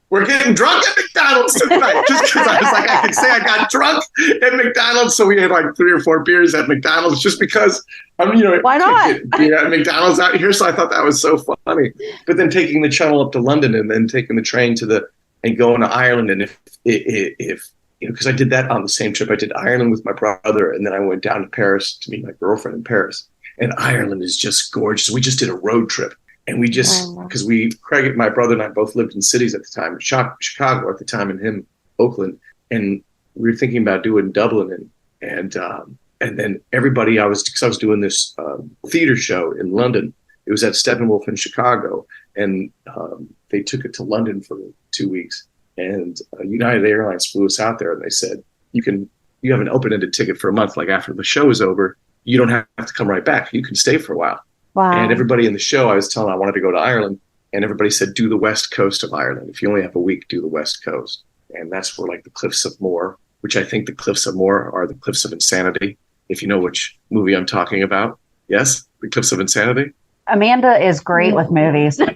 [SPEAKER 3] we're getting drunk at McDonald's tonight. Just because I was like, I could say I got drunk at McDonald's. So we had like 3 or 4 beers at McDonald's just because,
[SPEAKER 4] why not?
[SPEAKER 3] Get beer at McDonald's out here. So I thought that was so funny. But then taking the channel up to London and then taking the train and going to Ireland. And if because I did that on the same trip. I did Ireland with my brother. And then I went down to Paris to meet my girlfriend in Paris. And Ireland is just gorgeous. We just did a road trip. And we just, because Craig, my brother and I both lived in cities at the time, Chicago at the time, and him, Oakland. And we were thinking about doing Dublin. And then everybody, because I was doing this theater show in London. It was at Steppenwolf in Chicago. And they took it to London for 2 weeks. And United Airlines flew us out there. And they said, you have an open-ended ticket for a month. Like after the show is over, you don't have to come right back. You can stay for a while.
[SPEAKER 4] Wow.
[SPEAKER 3] And everybody in the show, I was telling I wanted to go to Ireland, and everybody said, do the west coast of Ireland. If you only have a week, do the west coast. And that's where like the Cliffs of Moher, which I think the Cliffs of Moher are the Cliffs of Insanity, if you know which movie I'm talking about. Yes? The Cliffs of Insanity?
[SPEAKER 2] Amanda is great with movies.
[SPEAKER 4] No.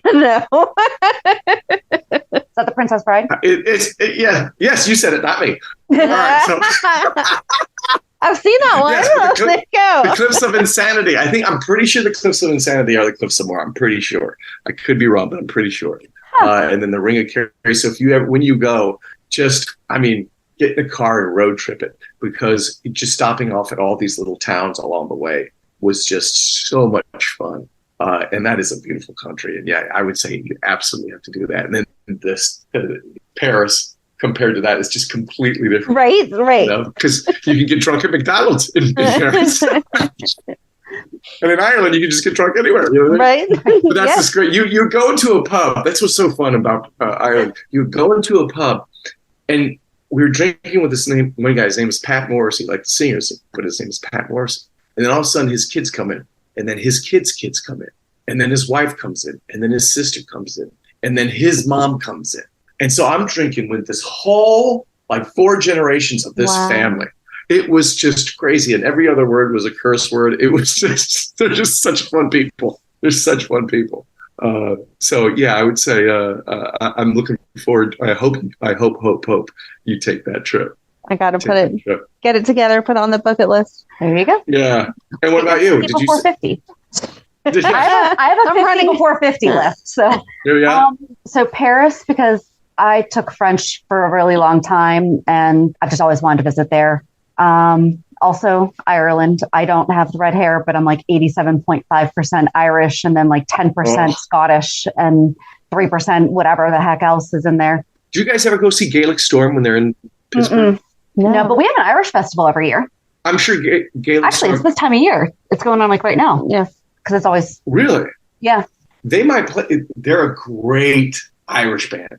[SPEAKER 2] Is that The Princess Bride?
[SPEAKER 3] Yeah. Yes, you said it, not me. All right, so
[SPEAKER 4] I've seen that one.
[SPEAKER 3] Yes,
[SPEAKER 4] the
[SPEAKER 3] Cliffs of Insanity. I'm pretty sure the Cliffs of Insanity are the Cliffs of Moher. I'm pretty sure. I could be wrong, but I'm pretty sure. And then the Ring of Kerry. So when you go, get in a car and road trip it, because just stopping off at all these little towns along the way was just so much fun. And that is a beautiful country. And yeah, I would say you absolutely have to do that. And then this Paris, compared to that, is just completely different.
[SPEAKER 4] Right.
[SPEAKER 3] Because you can get drunk at McDonald's in Paris. And in Ireland, you can just get drunk anywhere.
[SPEAKER 4] Right.
[SPEAKER 3] But that's just great. You go into a pub. That's what's so fun about Ireland. You go into a pub, and we were drinking with one guy's name is Pat Morrissey, like the singer, but his name is Pat Morrissey. And then all of a sudden, his kids come in, and then his kids' kids come in, and then his wife comes in, and then his sister comes in, and then his mom comes in. And so I'm drinking with this whole, 4 generations of this family. It was just crazy. And every other word was a curse word. It was just, they're just such fun people. They're such fun people. So yeah, I would say I'm looking forward. I hope you take that trip.
[SPEAKER 4] I got to get it together, put it on the bucket list.
[SPEAKER 2] There you go.
[SPEAKER 3] Yeah. And what about you?
[SPEAKER 2] Did you 450? I have a 50 before 50 list. So, so Paris, because I took French for a really long time and I've just always wanted to visit there. Also Ireland. I don't have the red hair, but I'm 87.5% Irish and then 10% Scottish and 3% whatever the heck else is in there.
[SPEAKER 3] Do you guys ever go see Gaelic Storm when they're in Pittsburgh?
[SPEAKER 2] No, but we have an Irish festival every year.
[SPEAKER 3] I'm sure Gaelic
[SPEAKER 2] Actually,
[SPEAKER 3] Storm...
[SPEAKER 2] it's this time of year. It's going on right now.
[SPEAKER 4] Yeah.
[SPEAKER 2] Because it's always...
[SPEAKER 3] Really?
[SPEAKER 2] Yeah.
[SPEAKER 3] They might play... They're a great Irish band.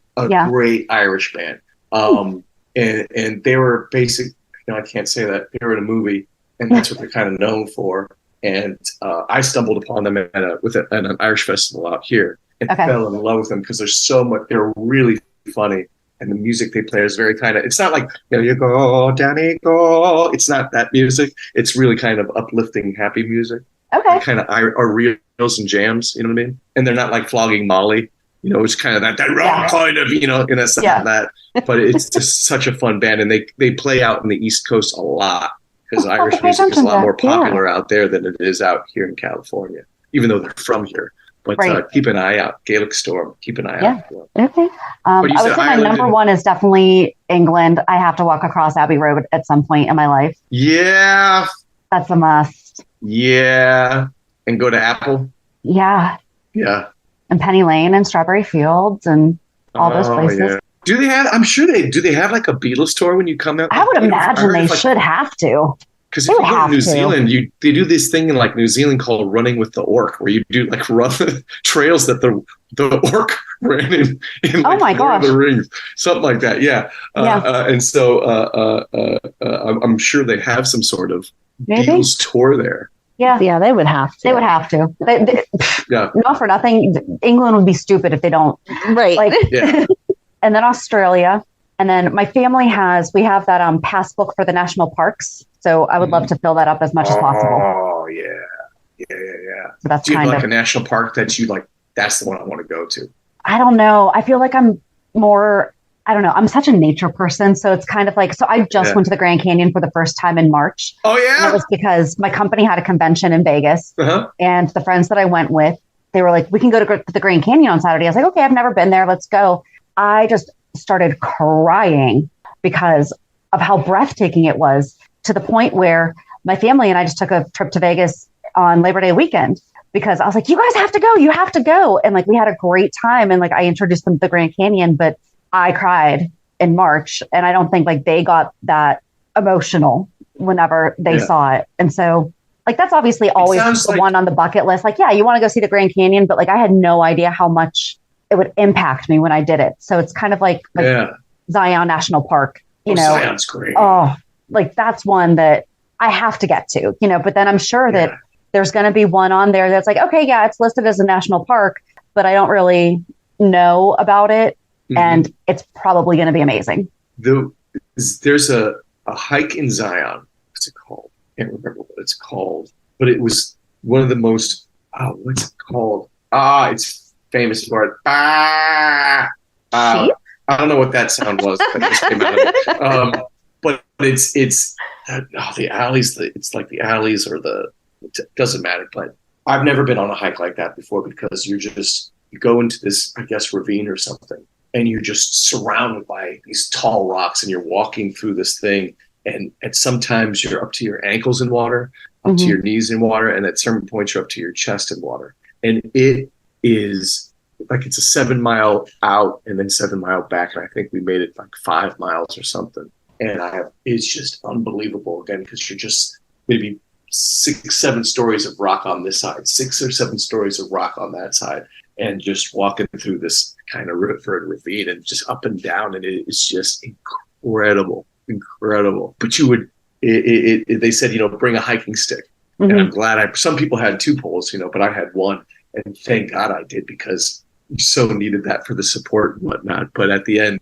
[SPEAKER 3] Great Irish band. And they were I can't say that. They were in a movie, and that's what they're kind of known for. and I stumbled upon them at an Irish festival out here and fell in love with them because there's so much. They're really funny, and the music they play is very kind of. It's not like there you go, Danny, go. It's not that music. It's really kind of uplifting, happy music.
[SPEAKER 4] Okay.
[SPEAKER 3] Kind of are reels and jams. You know what I mean? And they're not like flogging Molly. You know, it's kind of that wrong kind of, you know, in a sense of that. But it's just such a fun band, and they play out in the East Coast a lot because Irish music is a lot more popular out there than it is out here in California, even though they're from here. But keep an eye out. Gaelic Storm, keep an eye out.
[SPEAKER 4] Okay.
[SPEAKER 2] I would say my number one is definitely England. I have to walk across Abbey Road at some point in my life.
[SPEAKER 3] Yeah.
[SPEAKER 2] That's a must.
[SPEAKER 3] Yeah. And go to Apple.
[SPEAKER 2] Yeah.
[SPEAKER 3] Yeah.
[SPEAKER 2] And Penny Lane and Strawberry Fields and all those places. Yeah.
[SPEAKER 3] Do they have, I'm sure do they have like a Beatles tour when you come out?
[SPEAKER 2] I would imagine they should have to.
[SPEAKER 3] Because if you go to New Zealand, they do this thing in like New Zealand called running with the orc, where you do like run the trails that the orc ran in like,
[SPEAKER 2] oh my gosh,
[SPEAKER 3] the rings, something like that. Yeah. And so I'm sure they have some sort of Beatles tour there.
[SPEAKER 4] Yeah, they would have to.
[SPEAKER 2] They would have to. Not for nothing. England would be stupid if they don't.
[SPEAKER 4] Right.
[SPEAKER 2] Like, and then Australia. And then my family we have that passbook for the national parks. So I would love to fill that up as much as possible.
[SPEAKER 3] Oh, yeah. So
[SPEAKER 2] that's
[SPEAKER 3] do you have like a national park that you like, that's the one I want to go to?
[SPEAKER 2] I don't know. I feel like I'm more, I don't know. I'm such a nature person. So it's kind of like, so I just went to the Grand Canyon for the first time in March.
[SPEAKER 3] Oh, yeah.
[SPEAKER 2] And it was because my company had a convention in Vegas. And the friends that I went with, they were like, we can go to the Grand Canyon on Saturday. I was like, okay, I've never been there. Let's go. I just started crying because of how breathtaking it was, to the point where my family and I just took a trip to Vegas on Labor Day weekend because I was like, you guys have to go. You have to go. And like, we had a great time. And like, I introduced them to the Grand Canyon, but I cried in March. And I don't think like they got that emotional whenever they saw it. And so like, that's obviously always the one on the bucket list. Like, yeah, you want to go see the Grand Canyon, but like, I had no idea how much it would impact me when I did it. So it's kind of like Zion National Park, you know.
[SPEAKER 3] Zion's great.
[SPEAKER 2] Oh, like that's one that I have to get to, you know, but then I'm sure that there's going to be one on there that's like, okay, yeah, it's listed as a national park, but I don't really know about it. And it's probably going to be amazing.
[SPEAKER 3] There's a hike in Zion. What's it called? I can't remember what it's called, but it was one of the most, what's it called? It's famous for it. I don't know what that sound was. That just came out of it. But it's the alleys. It's like the alleys it doesn't matter. But I've never been on a hike like that before because you go into this, I guess, ravine or something, and you're just surrounded by these tall rocks, and you're walking through this thing. And sometimes you're up to your ankles in water, up to your knees in water, and at certain points you're up to your chest in water. And it is like it's a 7 mile out and then 7 mile back, and I think we made it like 5 miles or something. And it's just unbelievable again because you're just maybe 6-7 stories of rock on this side, 6 or 7 stories of rock on that side, and just walking through this kind of ravine and just up and down, and it's just incredible. But you would, they said, you know, bring a hiking stick, and I'm glad some people had 2 poles, you know, but I had 1, and thank God I did because you so needed that for the support and whatnot. But at the end.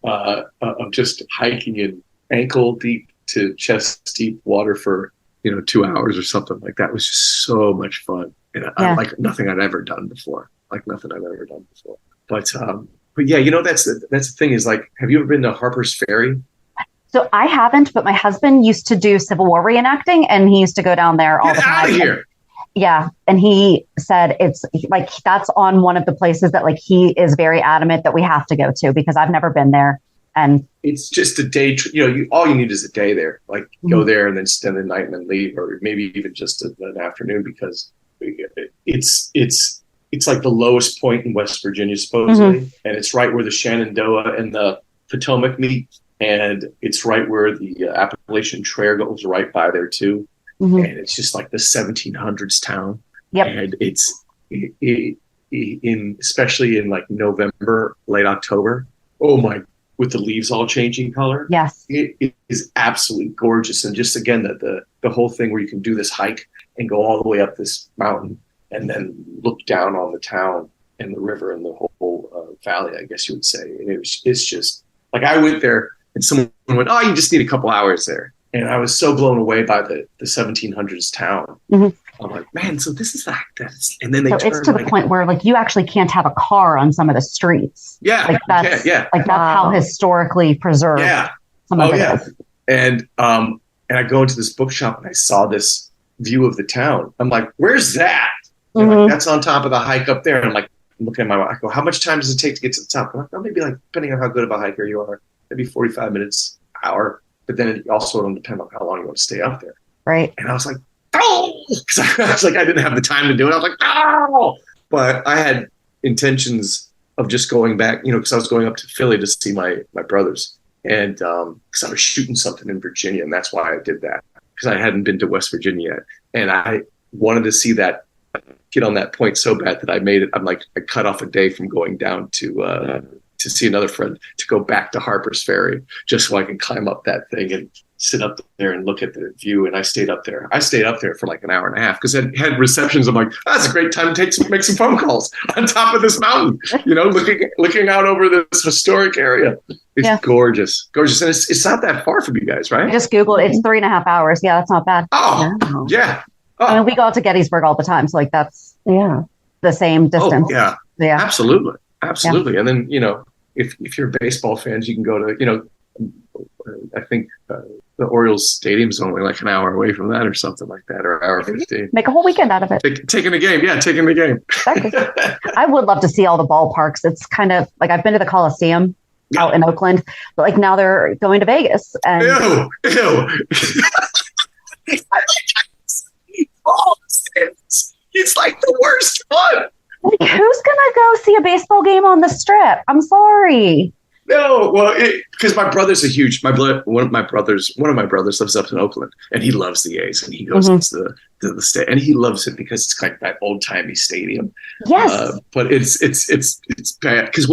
[SPEAKER 3] Of just hiking in ankle deep to chest deep water for 2 hours or something like that was just so much fun, and like nothing I'd ever done before. But yeah, you know, that's the thing is like, have you ever been to Harper's Ferry?
[SPEAKER 2] So I haven't, but my husband used to do Civil War reenacting, and he used to go down there all the time.
[SPEAKER 3] Get out of here!
[SPEAKER 2] Yeah. And he said it's like, that's on one of the places that like he is very adamant that we have to go to because I've never been there. And
[SPEAKER 3] it's just a day, all you need is a day there, like go there and then spend the night and then leave, or maybe even just an afternoon, because it's like the lowest point in West Virginia, supposedly. And it's right where the Shenandoah and the Potomac meet. And it's right where the Appalachian Trail goes right by there too. And it's just like the 1700s town. And it's especially in like November, late October. With the leaves all changing color.
[SPEAKER 2] Yes.
[SPEAKER 3] It is absolutely gorgeous. And just again, the whole thing where you can do this hike and go all the way up this mountain and then look down on the town and the river and the whole valley, I guess you would say. And it's just like, I went there and someone went, oh, you just need a couple hours there. And I was so blown away by the 1700s town. I'm like, man, so this is like that. And then
[SPEAKER 2] it's to the point where like you actually can't have a car on some of the streets.
[SPEAKER 3] Yeah.
[SPEAKER 2] Like that's like that's how historically preserved.
[SPEAKER 3] Yeah. And I go into this bookshop and I saw this view of the town. I'm like, where's that? Like, that's on top of the hike up there. And I'm like, looking at my watch. I go, how much time does it take to get to the top? I'm like, well, maybe like, depending on how good of a hiker you are, maybe 45 minutes, hour. But then it also will depend on how long you want to stay up there.
[SPEAKER 2] Right.
[SPEAKER 3] And I was like, oh, because I was like, I didn't have the time to do it. I was like, oh, but I had intentions of just going back, because I was going up to Philly to see my brothers. And because I was shooting something in Virginia, and that's why I did that, because I hadn't been to West Virginia yet. And I wanted to see that, get on that point so bad that I made it. I'm like, I cut off a day from going down to see another friend to go back to Harper's Ferry just so I can climb up that thing and sit up there and look at the view. And I stayed up there. For like an hour and a half because it had receptions. I'm like, that's a great time to make some phone calls on top of this mountain, looking out over this historic area. It's gorgeous. Gorgeous. And it's not that far from you guys, right?
[SPEAKER 2] I just Googled it. It's 3.5 hours. Yeah, that's not bad.
[SPEAKER 3] Oh, yeah. Oh.
[SPEAKER 2] I mean, we go out to Gettysburg all the time. So like that's the same distance.
[SPEAKER 3] Oh, yeah. Absolutely. Absolutely. Yeah. And then, if you're baseball fans, you can go to, I think the Orioles stadium's only like an hour away from that or something like that, or an hour 15.
[SPEAKER 2] Make a whole weekend out of it.
[SPEAKER 3] Taking the game. Yeah, taking the game.
[SPEAKER 2] Exactly. I would love to see all the ballparks. It's kind of like I've been to the Coliseum out in Oakland, but like now they're going to Vegas. And
[SPEAKER 3] Ew. It's like the worst fun.
[SPEAKER 2] Like, who's gonna go see a baseball game on the Strip? I'm sorry.
[SPEAKER 3] No, well, because my brother's one of my brothers lives up in Oakland, and he loves the A's, and he goes to the state, and he loves it because it's like that old timey stadium.
[SPEAKER 2] Yes,
[SPEAKER 3] but it's bad because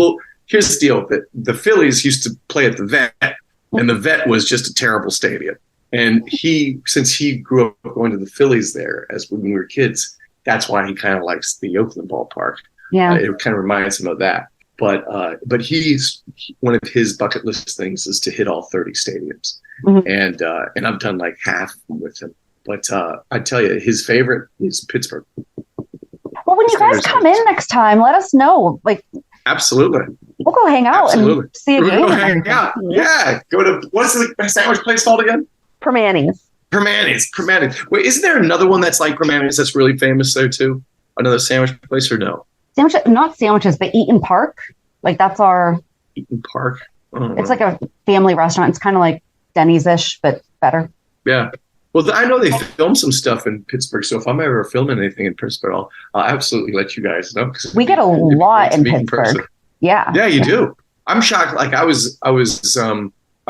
[SPEAKER 3] here's the deal: that the Phillies used to play at the Vet, and the Vet was just a terrible stadium. And since he grew up going to the Phillies there when we were kids. That's why he kind of likes the Oakland ballpark. Yeah, it kind of reminds him of that. But one of his bucket list things is to hit all 30 stadiums, and I've done like half with him. But I tell you, his favorite is Pittsburgh.
[SPEAKER 2] Well, when you guys come in next time, let us know. Like,
[SPEAKER 3] absolutely,
[SPEAKER 2] we'll go hang out and see a game.
[SPEAKER 3] Go hang out. Yeah, go to what's the sandwich place called again?
[SPEAKER 4] Permanis.
[SPEAKER 3] Wait, isn't there another one that's like Permanis that's really famous there too? Another sandwich place or no?
[SPEAKER 2] Not sandwiches, but Eaton Park. Like that's our
[SPEAKER 3] Eaton Park.
[SPEAKER 2] It's like a family restaurant. It's kind of like Denny's-ish, but better.
[SPEAKER 3] Yeah. Well, I know they film some stuff in Pittsburgh, so if I'm ever filming anything in Pittsburgh, I'll absolutely let you guys know.
[SPEAKER 2] We get a lot in Pittsburgh. Yeah.
[SPEAKER 3] Yeah, you do. I'm shocked. Like I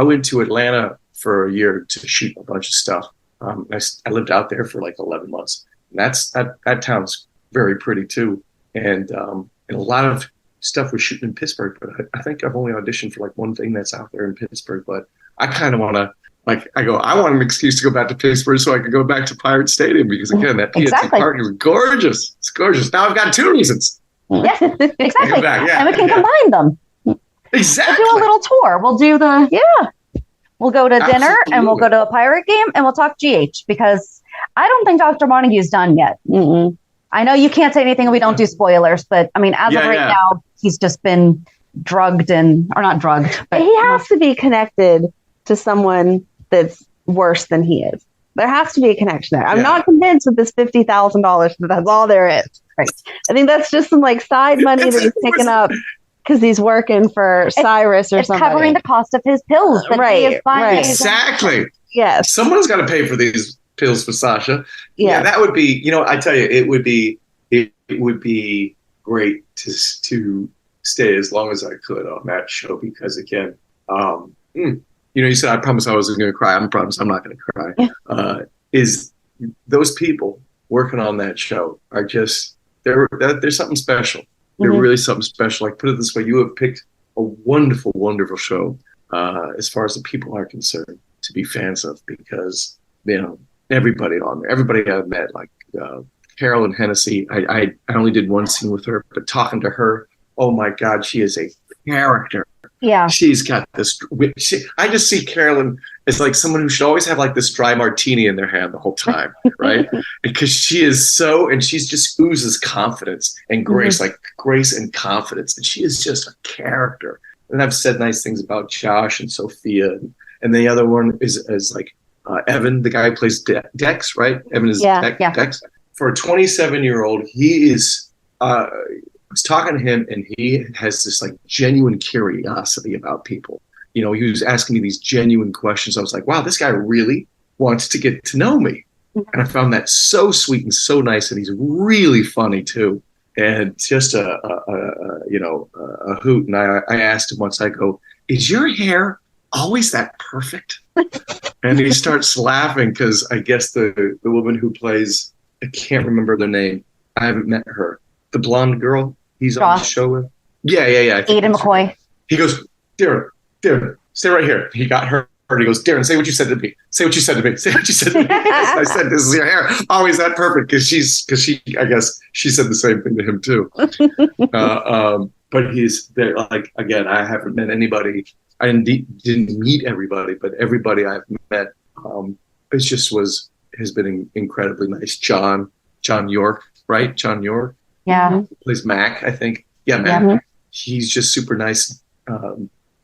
[SPEAKER 3] went to Atlanta for a year to shoot a bunch of stuff. I lived out there for like 11 months. And that town's very pretty too. And a lot of stuff was shooting in Pittsburgh, but I think I've only auditioned for like one thing that's out there in Pittsburgh. But I kind of want to, I want an excuse to go back to Pittsburgh so I can go back to Pirate Stadium because again, that PNC Park is gorgeous. It's gorgeous. Now I've got two reasons.
[SPEAKER 2] Yeah, exactly.
[SPEAKER 3] Yeah,
[SPEAKER 2] and we can combine them.
[SPEAKER 3] Exactly.
[SPEAKER 2] We'll do a little tour. We'll do we'll go to dinner and we'll go to a Pirate game and we'll talk GH because I don't think Dr. Montague's done yet. Mm-mm. I know you can't say anything. We don't do spoilers, but I mean, as of right now, he's just been drugged or not drugged.
[SPEAKER 4] But he has to be connected to someone that's worse than he is. There has to be a connection there. I'm not convinced with this $50,000 that that's all there is.
[SPEAKER 2] Right.
[SPEAKER 4] I think that's just some like side money that he's picking up. Because he's working for Cyrus or something.
[SPEAKER 2] Covering the cost of his pills.
[SPEAKER 4] Right.
[SPEAKER 3] Exactly.
[SPEAKER 4] Yes.
[SPEAKER 3] Someone's got to pay for these pills for Sasha.
[SPEAKER 4] Yeah,
[SPEAKER 3] that would be, I tell you, it would be great to stay as long as I could on that show because again, you said I promised I wasn't going to cry. I promise I'm not going to cry. Yeah. Is those people working on that show are just, there's something special. They're really something special. Like put it this way, you have picked a wonderful, wonderful show as far as the people are concerned to be fans of because, everybody on there, everybody I've met, like Carolyn Hennessy. I only did one scene with her, but talking to her, oh my God, she is a character.
[SPEAKER 2] Yeah.
[SPEAKER 3] She's got this. I just see Carolyn as like someone who should always have like this dry martini in their hand the whole time, right? Because she is so, and she's just oozes confidence and grace, like grace and confidence. And she is just a character. And I've said nice things about Josh and Sophia. And the other one is like Evan, the guy who plays Dex, right? Evan is Dex. For a 27-year-old, he is. I was talking to him, and he has this like genuine curiosity about people. He was asking me these genuine questions. I was like, wow, this guy really wants to get to know me. And I found that so sweet and so nice. And he's really funny too. And just a hoot. And I asked him once, I go, is your hair always that perfect? And he starts laughing because I guess the woman who plays, I can't remember their name. I haven't met her. The blonde girl he's on the show with. Yeah.
[SPEAKER 2] Aiden McCoy.
[SPEAKER 3] He goes, Darin, stay right here. He got her. He goes, Darin, say what you said to me. Say what you said to me. Say what you said to me. I said, this is your hair. Always that perfect. Because she, I guess she said the same thing to him too. But he's there. Like, again, I haven't met anybody. I didn't meet everybody, but everybody I've met, it just has been incredibly nice. John York, right? John York.
[SPEAKER 2] Yeah.
[SPEAKER 3] He plays Mac, I think. Yeah, Mac. Mm-hmm. He's just super nice.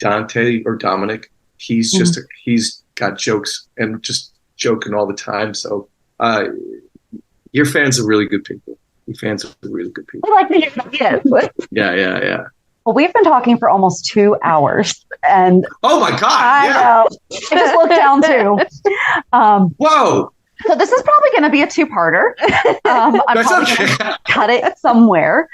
[SPEAKER 3] Dante or Dominic, he's just he's got jokes and just joking all the time. So your fans are really good people. Your fans are really good people.
[SPEAKER 2] I like to hear that.
[SPEAKER 3] Yeah.
[SPEAKER 2] Well, we've been talking for almost 2 hours, and
[SPEAKER 3] oh my God!
[SPEAKER 2] I know. I just looked down too.
[SPEAKER 3] Whoa!
[SPEAKER 2] So this is probably going to be a 2-parter. I'm
[SPEAKER 3] That's
[SPEAKER 2] probably
[SPEAKER 3] okay.
[SPEAKER 2] Gonna cut it somewhere.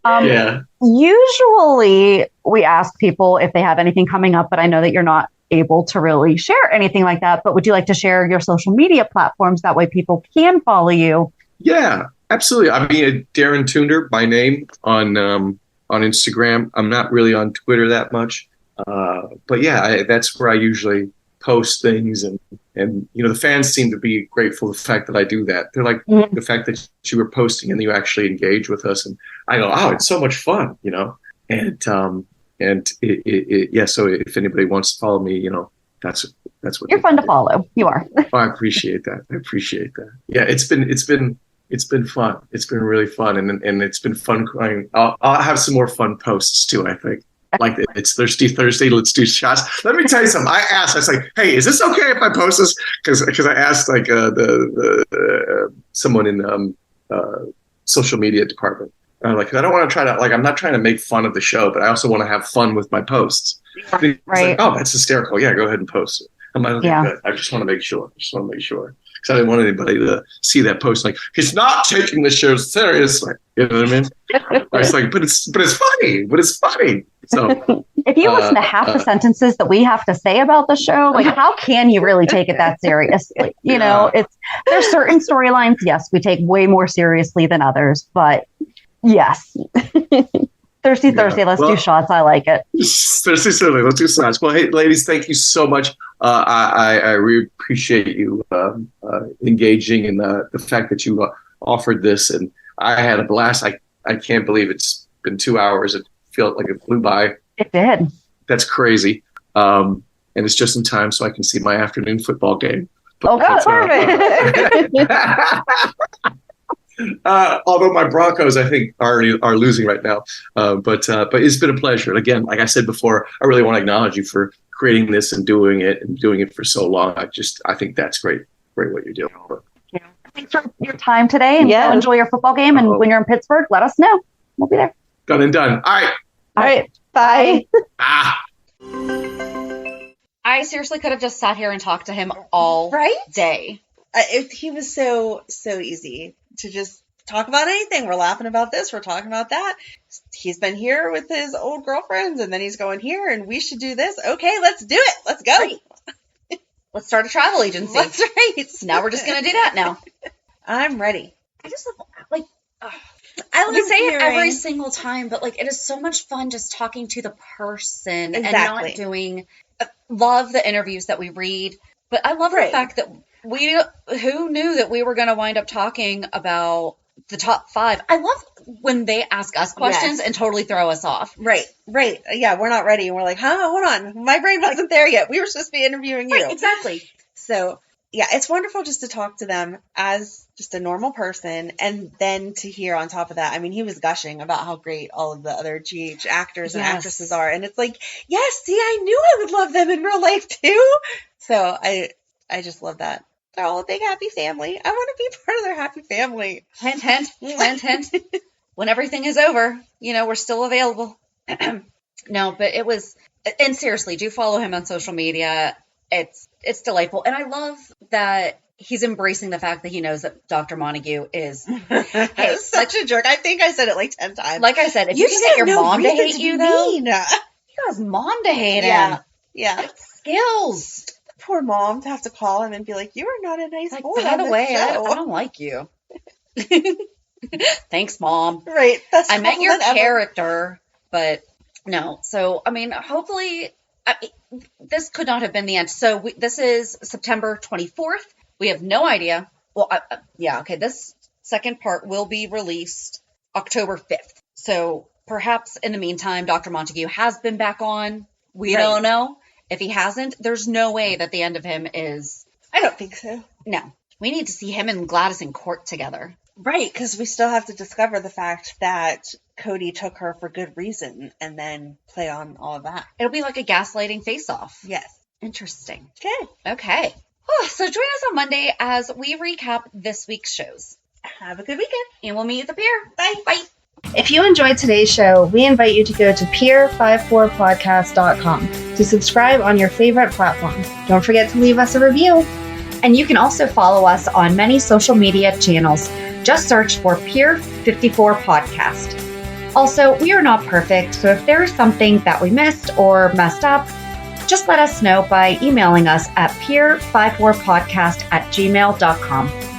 [SPEAKER 3] Yeah.
[SPEAKER 2] Usually we ask people if they have anything coming up, but I know that you're not able to really share anything like that. But would you like to share your social media platforms? That way people can follow you.
[SPEAKER 3] Yeah, absolutely. I mean, Darin Toonder, my name on Instagram. I'm not really on Twitter that much. But yeah, that's where I usually post things, and the fans seem to be grateful for the fact that I do that. They're like, the fact that you were posting and you actually engage with us, and I go, oh, it's so much fun, and so if anybody wants to follow me, that's what
[SPEAKER 2] you're fun to follow. You are.
[SPEAKER 3] Oh, I appreciate that. Yeah, it's been fun. It's been really fun, and it's been fun crying. I'll have some more fun posts too, I think. Like, it's Thirsty Thursday, let's do shots. Let me tell you something. I was like, hey, is this okay if I post this? Because I asked like someone in social media department. And I'm like, I don't want to try to, like, I'm not trying to make fun of the show, but I also want to have fun with my posts. Right. Like, oh, that's hysterical. Yeah, go ahead and post it. I'm like, okay, good. I just want to make sure. Because I didn't want anybody to see that post like, he's not taking the show seriously. You know what I mean? I was like, but it's funny. So
[SPEAKER 2] if you listen to half the sentences that we have to say about the show, like, how can you really take it that seriously? There's certain storylines, yes, we take way more seriously than others, but yes. Thirsty Thursday, let's do shots. I like it.
[SPEAKER 3] Thirsty Thursday, let's do shots. Well, hey, ladies, thank you so much. I really appreciate you engaging in the fact that you offered this, and I had a blast. I can't believe it's been 2 hours. It felt like it flew by.
[SPEAKER 2] It did.
[SPEAKER 3] That's crazy. And it's just in time so I can see my afternoon football game.
[SPEAKER 2] Perfect.
[SPEAKER 3] Although my Broncos, I think, are losing right now. But it's been a pleasure. And again, like I said before, I really want to acknowledge you for creating this and doing it for so long. I think that's great what you're doing.
[SPEAKER 2] Thanks for your time today, and enjoy your football game. And when you're in Pittsburgh, let us know. We'll be there.
[SPEAKER 3] Done and done. All
[SPEAKER 2] right. Bye.
[SPEAKER 5] I seriously could have just sat here and talked to him all day.
[SPEAKER 1] He was so easy to just talk about anything. We're laughing about this. We're talking about that. He's been here with his old girlfriends, and then he's going here, and we should do this. Okay, let's do it. Let's go.
[SPEAKER 5] Right. Let's start a travel agency.
[SPEAKER 1] That's right.
[SPEAKER 5] Now we're just going to do that now.
[SPEAKER 1] I'm ready.
[SPEAKER 5] I just say it every single time, but like, it is so much fun just talking to the person and not doing. Love the interviews that we read, but I love the fact that Who knew that we were going to wind up talking about the top 5? I love when they ask us questions and totally throw us off.
[SPEAKER 1] Right. Yeah, we're not ready. And we're like, hold on. My brain wasn't there yet. We were supposed to be interviewing you.
[SPEAKER 5] Right, exactly.
[SPEAKER 1] So, yeah, it's wonderful just to talk to them as just a normal person. And then to hear on top of that, I mean, he was gushing about how great all of the other GH actors and actresses are. And it's like, yes, see, I knew I would love them in real life too. So I just love that. They're all a big happy family. I want to be part of their happy family.
[SPEAKER 5] Hint, hint, hint, hint. When everything is over, we're still available. No, but it was, and seriously, do follow him on social media. It's delightful. And I love that he's embracing the fact that he knows that Dr. Montague is
[SPEAKER 1] such a jerk. I think I said it like 10 times.
[SPEAKER 5] Like I said, if you can get your mom to hate you, though, you got his mom to hate him.
[SPEAKER 1] Yeah.
[SPEAKER 5] Skills.
[SPEAKER 1] Poor mom to have to call him and be like, you are not a nice boy.
[SPEAKER 5] By the way, I don't like you. Thanks, Mom.
[SPEAKER 1] Right.
[SPEAKER 5] I meant your character, but no. So, I mean, hopefully, this could not have been the end. So, this is September 24th. We have no idea. Well, this second part will be released October 5th. So, perhaps in the meantime, Dr. Montague has been back on. We don't know. If he hasn't, there's no way that the end of him is...
[SPEAKER 1] I don't think so.
[SPEAKER 5] No. We need to see him and Gladys in court together.
[SPEAKER 1] Right, because we still have to discover the fact that Cody took her for good reason and then play on all of that.
[SPEAKER 5] It'll be like a gaslighting face-off.
[SPEAKER 1] Yes.
[SPEAKER 5] Interesting.
[SPEAKER 1] Okay.
[SPEAKER 5] So join us on Monday as we recap this week's shows.
[SPEAKER 1] Have a good weekend.
[SPEAKER 5] And we'll meet you at the pier.
[SPEAKER 1] Bye.
[SPEAKER 5] Bye.
[SPEAKER 4] If you enjoyed today's show, we invite you to go to pier54podcast.com to subscribe on your favorite platform. Don't forget to leave us a review.
[SPEAKER 2] And you can also follow us on many social media channels. Just search for Pier 54 Podcast. Also, we are not perfect, so if there is something that we missed or messed up, just let us know by emailing us at pier54podcast@gmail.com.